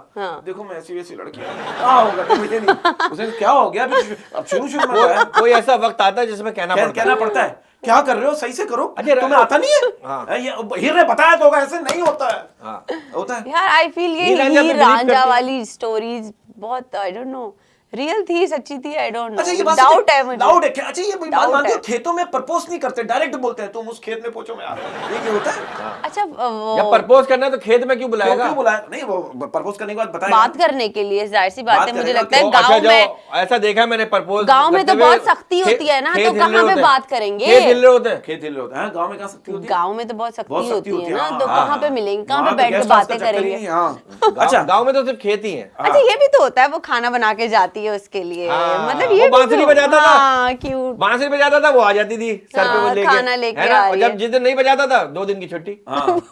देखो मैं ऐसी वैसी लड़की हूं। कहा होगा तो मुझे नहीं, उसे क्या हो गया अब शुरू में तो है। कोई ऐसा वक्त आता है जिसमें कहना पड़ता है क्या कर रहे हो, सही से करो, अच्छा, तुम्हें आता नहीं है। हाँ। ये हीर ने बताया तो होगा, ऐसे नहीं होता है। हाँ। होता है। यार आई फील ये हीर रांझा पे हीर believe रांझा करते हैं। वाली स्टोरीज बहुत आई डोंट नो रियल थी, सच्ची थी, आई डोंट अच्छा ये नो, बात डाउट है मुझे। डाउट है क्या? अच्छा ये बात Doubt मानते हो है। खेतों में प्रपोज नहीं करते, डायरेक्ट बोलते हैं तुम उस खेत में पहुंचो मैं आ रहा हूं। ये होता है। अच्छा जब प्रपोज करना है तो खेत में क्यों बुलाएगा? क्यों बुलाया? नहीं वो प्रपोज करने के बाद बताएगा। बात करने के लिए जाहिर सी बात बात है, मुझे करेगा लगता है तो गांव अच्छा, में जो ऐसा देखा है मैंने प्रपोज गांव में तो बहुत सख्ती होती है ना, तो कहाँ पे बात करेंगे? खेत हिल रहे होते हैं। खेत हिल रहे होते हैं। गांव में कहाँ सख्ती होती है? गांव में तो बहुत बहुत सख्ती सख्ती होती है ना, हाँ, तो हाँ, कहाँ पे हाँ। मिलेंगे, कहाँ पे वहाँ तो बैठ के गेस्ट हाउस का बातें चक्कर ही करेंगे? नहीं, हाँ। अच्छा अच्छा गांव में तो सिर्फ खेती है। अच्छा ये भी तो होता है, वो खाना बना के जाती है उसके लिए, हाँ, मतलब वो ये भी बांसुरी तो- बजाता था। हाँ क्यूट। बांसुरी बजाता था, वो आ जाती थी सर पे वो हाँ, लेके, खाना लेके है ना? आ और रही जब है। जिस दिन नहीं बजाता था 2 दिन की छुट्टी।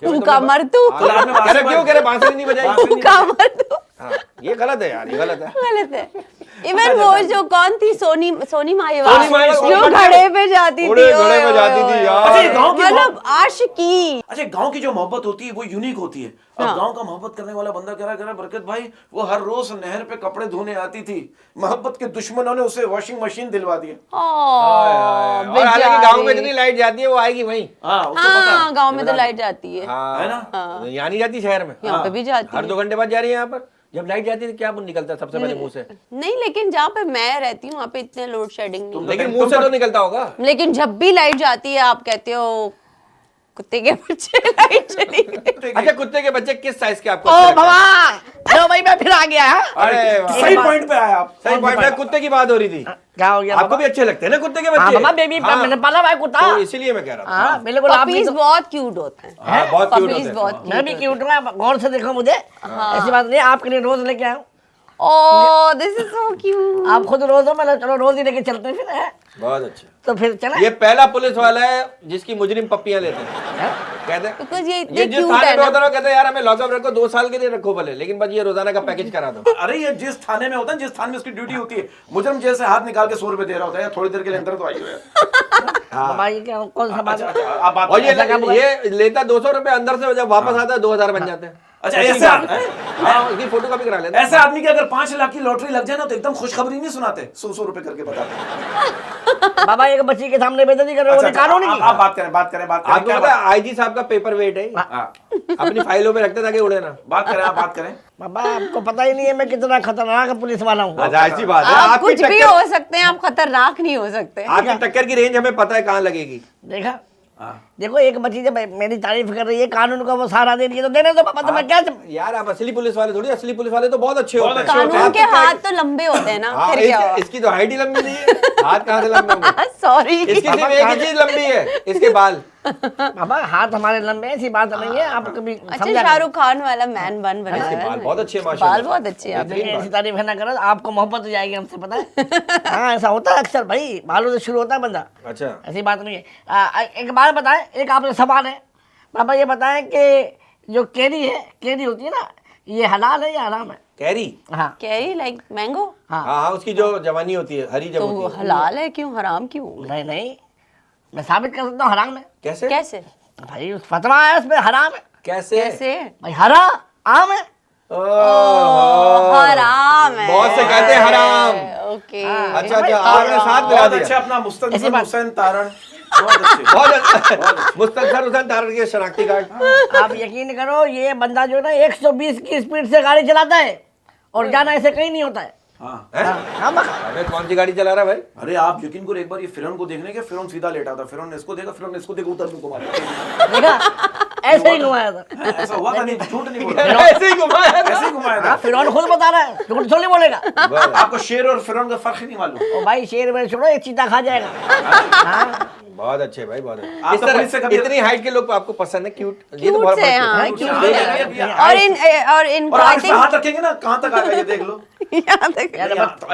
उनका मर तू, तो रात में कह रहे क्यों, कह रहे बांसुरी नहीं बजाई। उनका मर तू। हाँ, ये गलत है यार, ये गलत है। गलत है। इवन वो जो कौन थी, सोनी माहिवाल, सोनी माहिवाल, जो घड़े पे जाती थी, घोड़े पे जाती थी यार। अच्छा, ये गाँव की मतलब आशिकी। अच्छा गांव की जो मोहब्बत होती है वो यूनिक होती है। अब गांव का मोहब्बत करने वाला बंदा कह रहा बरकत भाई वो हर रोज नहर पे कपड़े धोने आती थी, मोहब्बत के दुश्मनों ने उसे वॉशिंग मशीन दिलवा दी। और हालांकि गांव में जितनी लाइट जाती है वो आएगी वहीं। हाँ उसको पता हाँ है। गांव में तो लाइट जाती है, हाँ, है ना? यहाँ नहीं जाती शहर में। यहाँ पे भी जाती हर है। 2 घंटे बाद जा रही है यहाँ पर। जब लाइट जाती है तो क्या निकलता है सबसे पहले मुंह से? नहीं लेकिन जहाँ पे मैं रहती हूँ वहाँ पे इतने लोड शेडिंग नहीं, लेकिन मुंह से तो निकलता होगा। लेकिन जब भी लाइट जाती है आप कहते हो कुत्ते के बच्चे लाइट चली गई। अच्छा कुत्ते के बच्चे किस साइज के आपको ओ अच्छे लगते हैं? बाबा, लो भाई मैं फिर आ गया। अरे वाह। सही पॉइंट पे आया आप। सही पॉइंट पे कुत्ते की बात हो रही थी। क्या हो गया आपको भी अच्छे लगते हैं ना कुत्ते के हाँ बच्चे? बाबा, बेबी हाँ, मैंने पाला हुआ है कुत्ता। तो इसीलिए मैं कह रहा था। हाँ बिल्कुल, आप भी पपीज तो, बहुत क्यूट होते हैं। हाँ, बहुत क्यूट पपीज होते हैं। बहुत मैं भी cute क्यूट हूँ, आप गौर से देखो मुझे। ऐसी बात नहीं, आपके लिए रोज लेके आऊँ। होते हैं। Oh this is so cute. आप खुद रोज हो, मतलब चलो रोज ही लेके चलते हैं फिर है। बहुत अच्छा। तो फिर चला ये पहला पुलिस वाला है जिसकी मुजरिम पप्पियां लेते हैं। कहते हैं बिकॉज ये ये इतने जिस क्यूट थाने है में ना। होता है कहते हैं यार हमें लॉकअप रखो 2 साल के लिए रखो भले, लेकिन बस ये रोजाना का पैकेज करा दो। अरे ये जिस थाने में होता है, जिस थाने में उसकी ड्यूटी होती है, मुजरम जेल से हाथ निकाल के 100 रुपए दे रहा होता है, या थोड़ी देर के लिए अंदर तो आई हुई है। बाबा ये क्या कौन सा बात अच्छा, है? आप बात और करें। ये लेता 200 रुपए अंदर से, जब वापस आता है 2000 बन जाते हैं। अच्छा, ऐसे हाँ, उसकी फोटो कॉपी करा लेते हैं। ऐसे आदमी की अगर 5 लाख की लॉटरी लग जाए ना तो एकदम खुशखबरी नहीं सुनाते, 100 रुपए करके बताते। बाबा एक बच्ची के सामने बेइज्जती कर रहे हो, अच्छा, कानून आप बात करें आपको क्या पता है आईजी साहब का पेपर वेट है, हाँ, अपनी फाइलों पे रखते ताकि उड़े ना। बात करें, आप बात करें। बाबा आपको पता ही नहीं है मैं कितना खतरनाक पुलिस वाला हूँ। अच्छा, ऐसी बात है। आप आपकी कुछ भी टक्कर- हो सकते हैं, आप खतरनाक नहीं हो सकते। आपकी टक्कर की रेंज हमें पता है कहाँ लगेगी। देखा हाँ। देखो एक बच्ची जब मेरी तारीफ कर रही है, कानून का वो सहारा दे रही है, तो देने दो पापा। तो मैं क्या यार आप असली पुलिस वाले थोड़ी, असली पुलिस वाले तो बहुत अच्छे होते हैं। कानून आप के तो क्या- हाथ तो लंबे होते हैं ना, हाँ, फिर क्या हुआ? इसकी तो हाइट ही लंबी नहीं है, हाथ कहाँ से लंबे होंगे? सॉरी। इसकी सिर्फ एक ही चीज लंबी है, इसके बाल। बाबा हाथ हमारे लंबे हैं, ऐसी बात नहीं है। आप कभी अच्छा, समझा शाहरुख खान वाला मैन बन बना इसके है बाल ना? बहुत अच्छे हैं माशाल्लाह। बाल बहुत अच्छे हैं आपके। नहीं, ऐसी तारीफ है ना करो, आपको मोहब्बत हो जाएगी हमसे, पता है। हाँ ऐसा होता है अक्सर भाई, बालों से शुरू होता है बंदा, अच्छा, ऐसी बात नहीं है। एक बात बताएं, एक आपसे सवाल है पापा, ये बताएं कि जो केरी है, केरी होती है ना, ये हलाल है या हराम है? कैरी। हाँ कैरी लाइक मैंगो, हाँ हाँ, उसकी जो जवानी होती है, हरी जब तो होती है। हलाल है, क्यों हराम क्यों? नहीं नहीं, मैं साबित कर सकता हूँ हराम है कैसे कैसे भाई, उस फतवा है उसमें हराम है कैसे कैसे? भाई, हरा आम है। हराम है। बहुत से कहते हैं हराम। ओके। अच्छा अच्छा, आपने साथ मिला बहुत दिया। अच्छे, अपना मुस्तफा ऐसी बात- हुसैन तारण, बहुत अच्छे। बहुत अच्छा। मुस्तफा हुसैन तारण की शनाख्ती कार्ड। आप यकीन करो, ये बंदा जो है ना 120 की स्पीड से गाड़ी चलाता है, और जाना ऐसे कहीं नहीं होता है। हाँ। हैं? हाँ बका। अबे कौन सी गाड़ी चला रहा है भाई? अरे आप यकीन करो, एक बार ये फिरौन को देखने के, फिरौन सीधा लेटा था, फिरौन ने इसको देखा, फिरौन ने इसको देखा, उधर मुंह घुमाया। देखा ऐसे ही घुमाया था। ऐसा हुआ था, नहीं झूठ नहीं बोल रहा, ऐसे ही घुमाया था। ऐसे ही घुमाया था। हाँ, फिरौन खुद बता रहा है, झूठ थोड़ी बोलेगा। आपको शेर और फिरौन का फर्क ही नहीं मालूम। ओ भाई, शेर में छोड़ो, एक चीता खा जाएगा। हाँ बहुत अच्छे भाई, बहुत अच्छे। आप इस तो तरह पुलिस से कभी- इतनी हाइट के लोग आपको पसंद है? क्यूट, ये तो क्यूट बहुत से, अच्छे। हाँ, हाँ, क्यूट क्यूट से। है। और इनको और आई आप थिंक हाथ रखेंगे ना, कहाँ तक आएगा ये देख लो। यहाँ तक। यहाँ तो-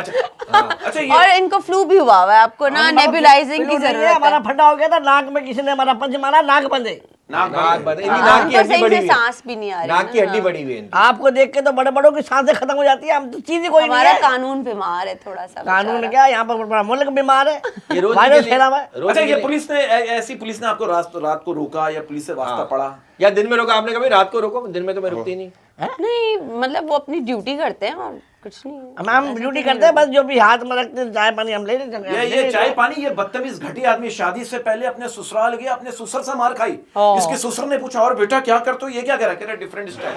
अच्छा ये और इनको फ्लू भी हुआ हुआ है, आपको ना नेबुलाइजिंग की फिर नहीं है, जरूरत हमारा है। फटा हो गया था, नाक में किसी ने हमारा पंच मारा, नाक बंदे। नाक नाक बंद बंद है। है। इनकी नाक की हमको हड्डी सही बड़ी से हुई है। सांस भी नहीं आ रही नाक की ना, हड्डी हाँ। बड़ी हुई है इनकी। आपको देख के तो बड़े बड़ों की सांसें खत्म हो जाती है, हम तो चीज ही कोई नहीं हमारा है। कानून बीमार है थोड़ा सा, कानून बेचारा। क्या, यहाँ पर बड़ा मुल्क बीमार है, ये रोज वायरस के लिए- फैला हुआ है। रोज अच्छा, के ये लिए- पुलिस ने ऐसी पुलिस ने आपको रात को रोका या पुलिस से वास्ता हाँ। पड़ा? या दिन में रोका आपने? कभी रात को रोको? दिन में तो मैं रुकती नहीं। नहीं, मतलब वो अपनी ड्यूटी करते हैं और कुछ नहीं। हम ड्यूटी करते हैं, बस जो भी हाथ में रखते हैं, चाय पानी हम ले लेते हैं। ये चाय पानी, ये बदतमीज घटी आदमी शादी से पहले अपने ससुराल गया, अपने ससुर से मार खाई। हाँ। इसके ससुर ने पूछा, और बेटा क्या करते हो? ये क्या कह रहा है? Different style.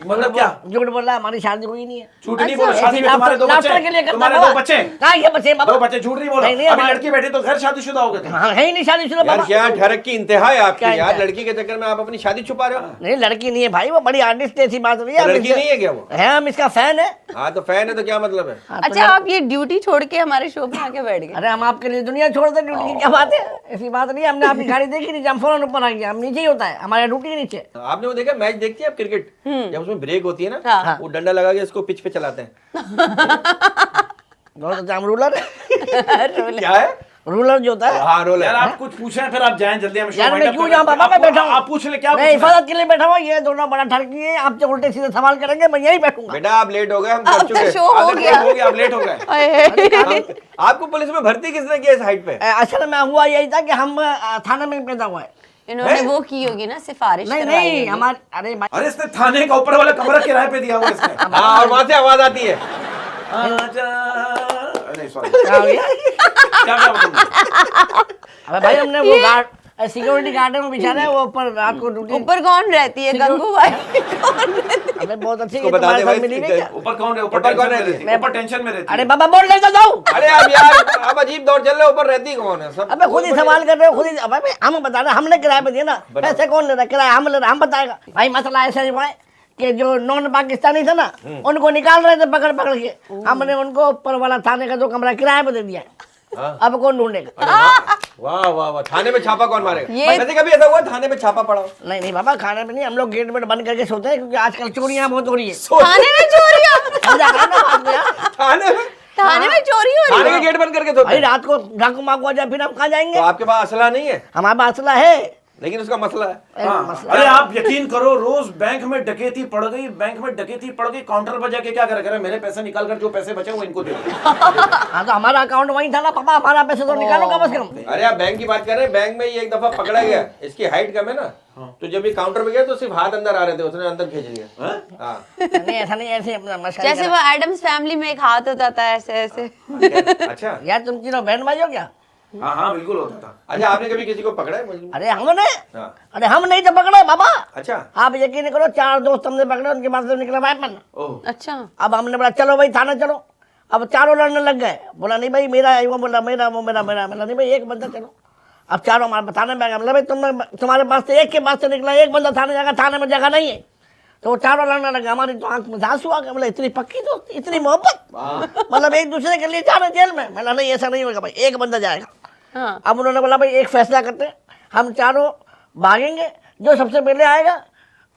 मतलब क्या झूठ बोल रहा है, हमारी शादी हुई नहीं है। झूठ नहीं अच्छा, बोलो, शादी में तुम्हारे दो बच्चे लाफ्टर के लिए हैं। करता तुम्हारे बाबा। दो बच्चे हैं। कहाँ ये बच्चे बाबा? दो बच्चे, झूठ नहीं बोलो। नहीं, नहीं, अभी हमारे- लड़की बैठी तो घर शादीशुदा हो गए थे। हाँ है ही नहीं शादी शुदा यार बाबा। क्या ठरक की इंतहा है आपकी क्या यार, इंतहा? लड़की के चक्कर में आप अपनी शादी छुपा रहे हो। नहीं लड़की नहीं है भाई, वो बड़ी आर्टिस्ट है, ऐसी बात नहीं है। तो हम लड़की इसके- नहीं है क्या वो? है, हम इसका फैन है। हाँ तो फैन है तो क्या मतलब है? हाँ, तो अच्छा, आप ये ड्यूटी छोड़ के हमारे शो पे आके बैठ गए। अरे हम आपके लिए दुनिया छोड़ दे, ड्यूटी की क्या बात है, ऐसी बात नहीं है। हमने आपकी गाड़ी देखी नहीं, हम फौरन ऊपर आ गया, हम नीचे ही होता है, हमारा ड्यूटी नीचे। आपने वो देखा मैच देखती है आप क्रिकेट? जब उसमें ब्रेक होती है ना, हाँ। वो डंडा लगा के इसको पिच पे चलाते हैं। बहुत अच्छा, हम रूलर क्या है? रूलर जो होता है। हाँ रोल यार है। आप कुछ पूछ रहे हैं, फिर आप जाएं जल्दी, हम show यार wind मैं up क्यों कर जाऊँ रहे हैं। बाबा, मैं बैठा हूँ। आप पूछ ले, क्या मैं पूछना है? हिफाजत के लिए बैठा हुआ, ये दोनों बड़ा ठरकी है, आपसे उल्टे सीधे सवाल करेंगे, मैं यही बैठूंगा। बेटा आप लेट हो गए, हम अब थक तो चुके शो हो आप लेट गया। हो गए, आप लेट हो गए। आपको पुलिस में भर्ती किसने किया इस हाइट पे? असल में हुआ यही था कि हम थाने में पैदा हुआ है। इन्होंने वो की होगी ना, सिफारिश नहीं करवाई नहीं, होगी। हमारे अरे भाई अरे इसने थाने का ऊपर वाला कमरा किराए पे दिया हुआ इसने। हाँ, और वहां से आवाज आती है। आजा, नहीं सॉरी, क्या हो गया? क्या क्या बताऊं? अबे भाई हमने वो गार्ड सिक्योरिटी गार्ड में बिछाना है, वो ऊपर रात को ड्यूटी। ऊपर कौन रहती है? गंगूबाई कौन रहती है? अबे बहुत अच्छी, इसको ये बता तुम्हारे दे साथ भाई, मिली हुई क्या? ऊपर कौन है? ऊपर ऊपर कौन टेंशन में रहती रहती है, ऊपर टेंशन में रहती अरे है। बाबा बोल ले तो जाओ। अरे अब यार अब अजीब दौर चल रहे हैं, ऊपर रहती कौन है सब? अबे खुद ही सवाल कर रहे हो, खुद ही। अबे हम बता रहे, हमने किराए पे दिया ना, पैसे कौन ले रहा है? किराया हम ले रहे हैं, हम बताएगा। भाई मसला ऐसा हुआ है कि जो नॉन पाकिस्तानी था ना, उनको निकाल रहे थे पकड़ पकड़ के, हमने उनको ऊपर वाला थाने का जो कमरा किराए पे दे दिया है। हाँ। अब कौन ढूंढेगा? वाह वाह वाह, थाने में छापा कौन मारेगा? ये- वैसे कभी ऐसा हुआ थाने में छापा पड़ा हो? नहीं नहीं बाबा, खाने में नहीं, हम लोग गेट वेट बंद करके सोते हैं, क्योंकि आजकल चोरियां बहुत हो रही है। थाने में चोरियां? समझा ना बात को यार? थाने में? थाने में चोरी हो रही थाने है? के गेट बंद करके सोते भाई हैं? रात को डाकू माकू आ जाए, फिर हम कहाँ तो जाएंगे? आपके पास असला नहीं है? हमारे पास असला है, लेकिन उसका मसला है। हाँ, अरे आप यकीन करो, रोज बैंक में डकैती पड़ गई, काउंटर पर जाके क्या करे, मेरे पैसे निकाल कर जो पैसे बचे वो इनको दे दो। हाँ तो हमारा अकाउंट वही था ना पापा, हमारा पैसे तो निकालो कम से कम। अरे आप बैंक की बात कर रहे हैं, बैंक में ये एक दफा पकड़ा गया, इसकी हाइट कम है ना, तो जब ये काउंटर पे गया तो सिर्फ हाथ अंदर आ रहे थे, उसने अंदर खींच लिया। हाँ नहीं ऐसा नहीं, ऐसे अपना मस्करी जैसे वो एडम्स फैमिली में एक हाथ होता था ऐसे ऐसे। अच्छा यार तुम तीनों बहन भाई हो क्या? हाँ बिल्कुल होता था। अच्छा, आपने कभी किसी को पकड़ा है? अरे हमने, हाँ। अरे हम नहीं तो पकड़े बाबा। अच्छा, आप यकीन नहीं करो, 4 दोस्त हमने पकड़े, उनके बाद से निकला वाइपन। ओह, अच्छा। अब हमने बोला चलो भाई थाने चलो, अब चारों लड़ने लग गए। बोला नहीं भाई मेरा है, वो बोला मेरा, वो मेरा, बोला नहीं भाई एक बंदा चलो। अब चारों हमारे थाने में आ गए। भाई तुम्हारे पास से एक के पास से निकला, एक बंदा थाने जाएगा, थाने में जगह नहीं है। तो वो चारों लड़ने लगे, हमारी तो आंख में आंसू आ गए। बोला इतनी पक्की दोस्त, इतनी मोहब्बत, मतलब एक दूसरे के लिए जा रहे जेल में। बोला नहीं ऐसा नहीं होगा भाई, एक बंदा जाएगा। हाँ। अब उन्होंने बोला भाई एक फैसला करते हैं, हम चारों भागेंगे, जो सबसे पहले आएगा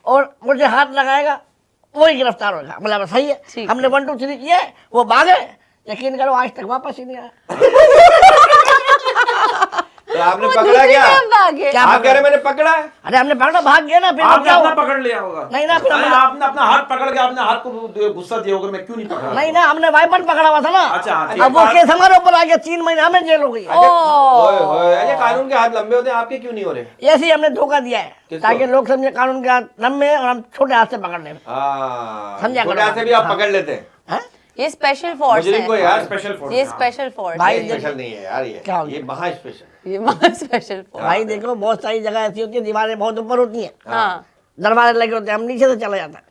और मुझे हाथ लगाएगा वही गिरफ्तार होगा। बोला सही है। ठीक हमने 1 2 3 किए, वो भागे, यकीन करो आज तक वापस ही नहीं आया। तो आपने पकड़ा क्या? भागे। क्या आप कह रहे मैंने पकड़ा है? अरे हमने पकड़ा, भाग गया ना। फिर आपने क्या अपना हुआ? पकड़ लिया होगा। नहीं ना, फिर अरे हमने- आपने अपना हाथ पकड़ के आपने हाथ को गुस्सा दिया होगा, मैं क्यों नहीं पकड़ा? नहीं ना, हमने वाइपर पकड़ा हुआ था ना। अच्छा, हाँ, ठीक अब वो है। केस हमारे ऊपर आ गया, 3 महीने हमें जेल हो गई। ओए होए, अरे कानून के हाथ लंबे होते हैं, आपके क्यों नहीं हो रहे? ऐसे ही हमने धोखा दिया है किसको? ताकि लोग समझे कानून के हाथ लंबे हैं और हम छोटे हाथ से पकड़ ले। समझा छोटे करो। हाथ से भी आप पकड़ लेते हैं। हाँ? ये स्पेशल फोर्स मुजरिम को है, यार स्पेशल फोर्स। ये स्पेशल फोर्स भाई है, ये स्पेशल नहीं है यार, क्या हो ये गया? महा स्पेशल। ये महा स्पेशल फोर्स। भाई देखो बहुत सारी जगह ऐसी होती है, दीवारें बहुत ऊपर होती हैं, हाँ। दरवाजे लगे होते हैं, हम नीचे से चले जाते हैं।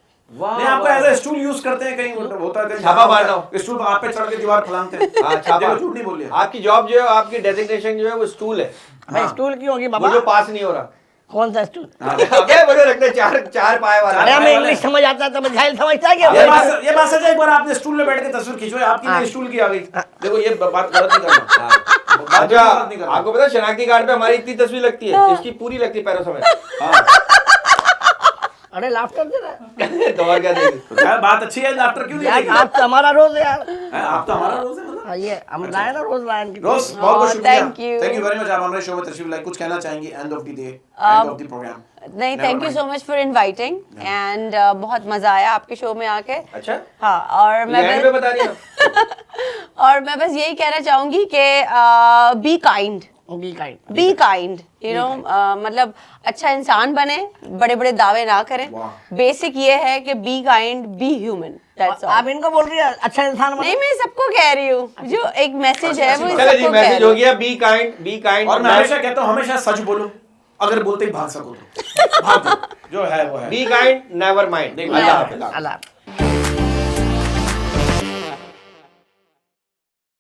नहीं, आपको एज स्टूल यूज करते हैं, कहीं होता है कहीं छापा मारना हो। स्टूल पर आप पे चढ़ के दीवार फलांगते हैं। हाँ, छापा। देखो, झूठ नहीं बोलिए। आपकी जॉब जो है, आपकी डेजिग्नेशन जो है वो स्टूल है, भाई स्टूल क्यों होगी वो बाबा? जो पास नहीं हो रहा। कौन सा स्टूल? अबे वो जो रखते हैं चार पाए वाला। अरे हमें इंग्लिश समझ आता है तो मैं झाइल समझता है ये क्या? बात सच है। एक बार आपने स्टूल में बैठ के तस्वीर खिंचवाई, आपकी नई स्टूल की आ गई। देखो ये बात गलत नहीं करना। बात अच्छा, गलत नहीं करना। आपको पता है शनाख्ती कार्ड पे हमारी इतनी तस्वीर लगती है, इसकी पूरी लगती है पैरों समेत। अरे लाफ्टर दे रहा है तो और क्या देगी? यार बात अच्छी है, लाफ्टर क्यों नहीं यार, देगी? आप तो हमारा रोज है यार। आप तो हमारा रोज है मतलब। हाँ, ये हम लाए ना रोज लायन की। रोज बहुत बहुत शुक्रिया। thank you. Thank you very much. आप हमारे शो में तशरीफ लाए, कुछ कहना चाहेंगी end of the day, end of the programme? नहीं, thank you so much for inviting and बहुत मजा आया आपके शो में आके। अच्छा, हाँ, और लैंड में बता रही हूँ। और मैं बस यही कहना चाहूंगी कि be kind, be kind, you know, मतलब अच्छा इंसान बने, बड़े बड़े दावे ना करें। बेसिक ये है कि be kind, be human, that's all. आप इनको बोल रही है अच्छा इंसान बनो। नहीं, मैं सबको कह रही हूँ, जो एक मैसेज है वो चलो जी, सबको कह मैसेज रही हो हूँ। गया, बी काइंड। और मैं हमेशा कहता हूँ, हमेशा सच बोलो, अगर बोलते ही भाग सको तो भाग जाओ। जो है वो है। Be kind, never mind. अल्लाह हाफिज़। अल्लाह।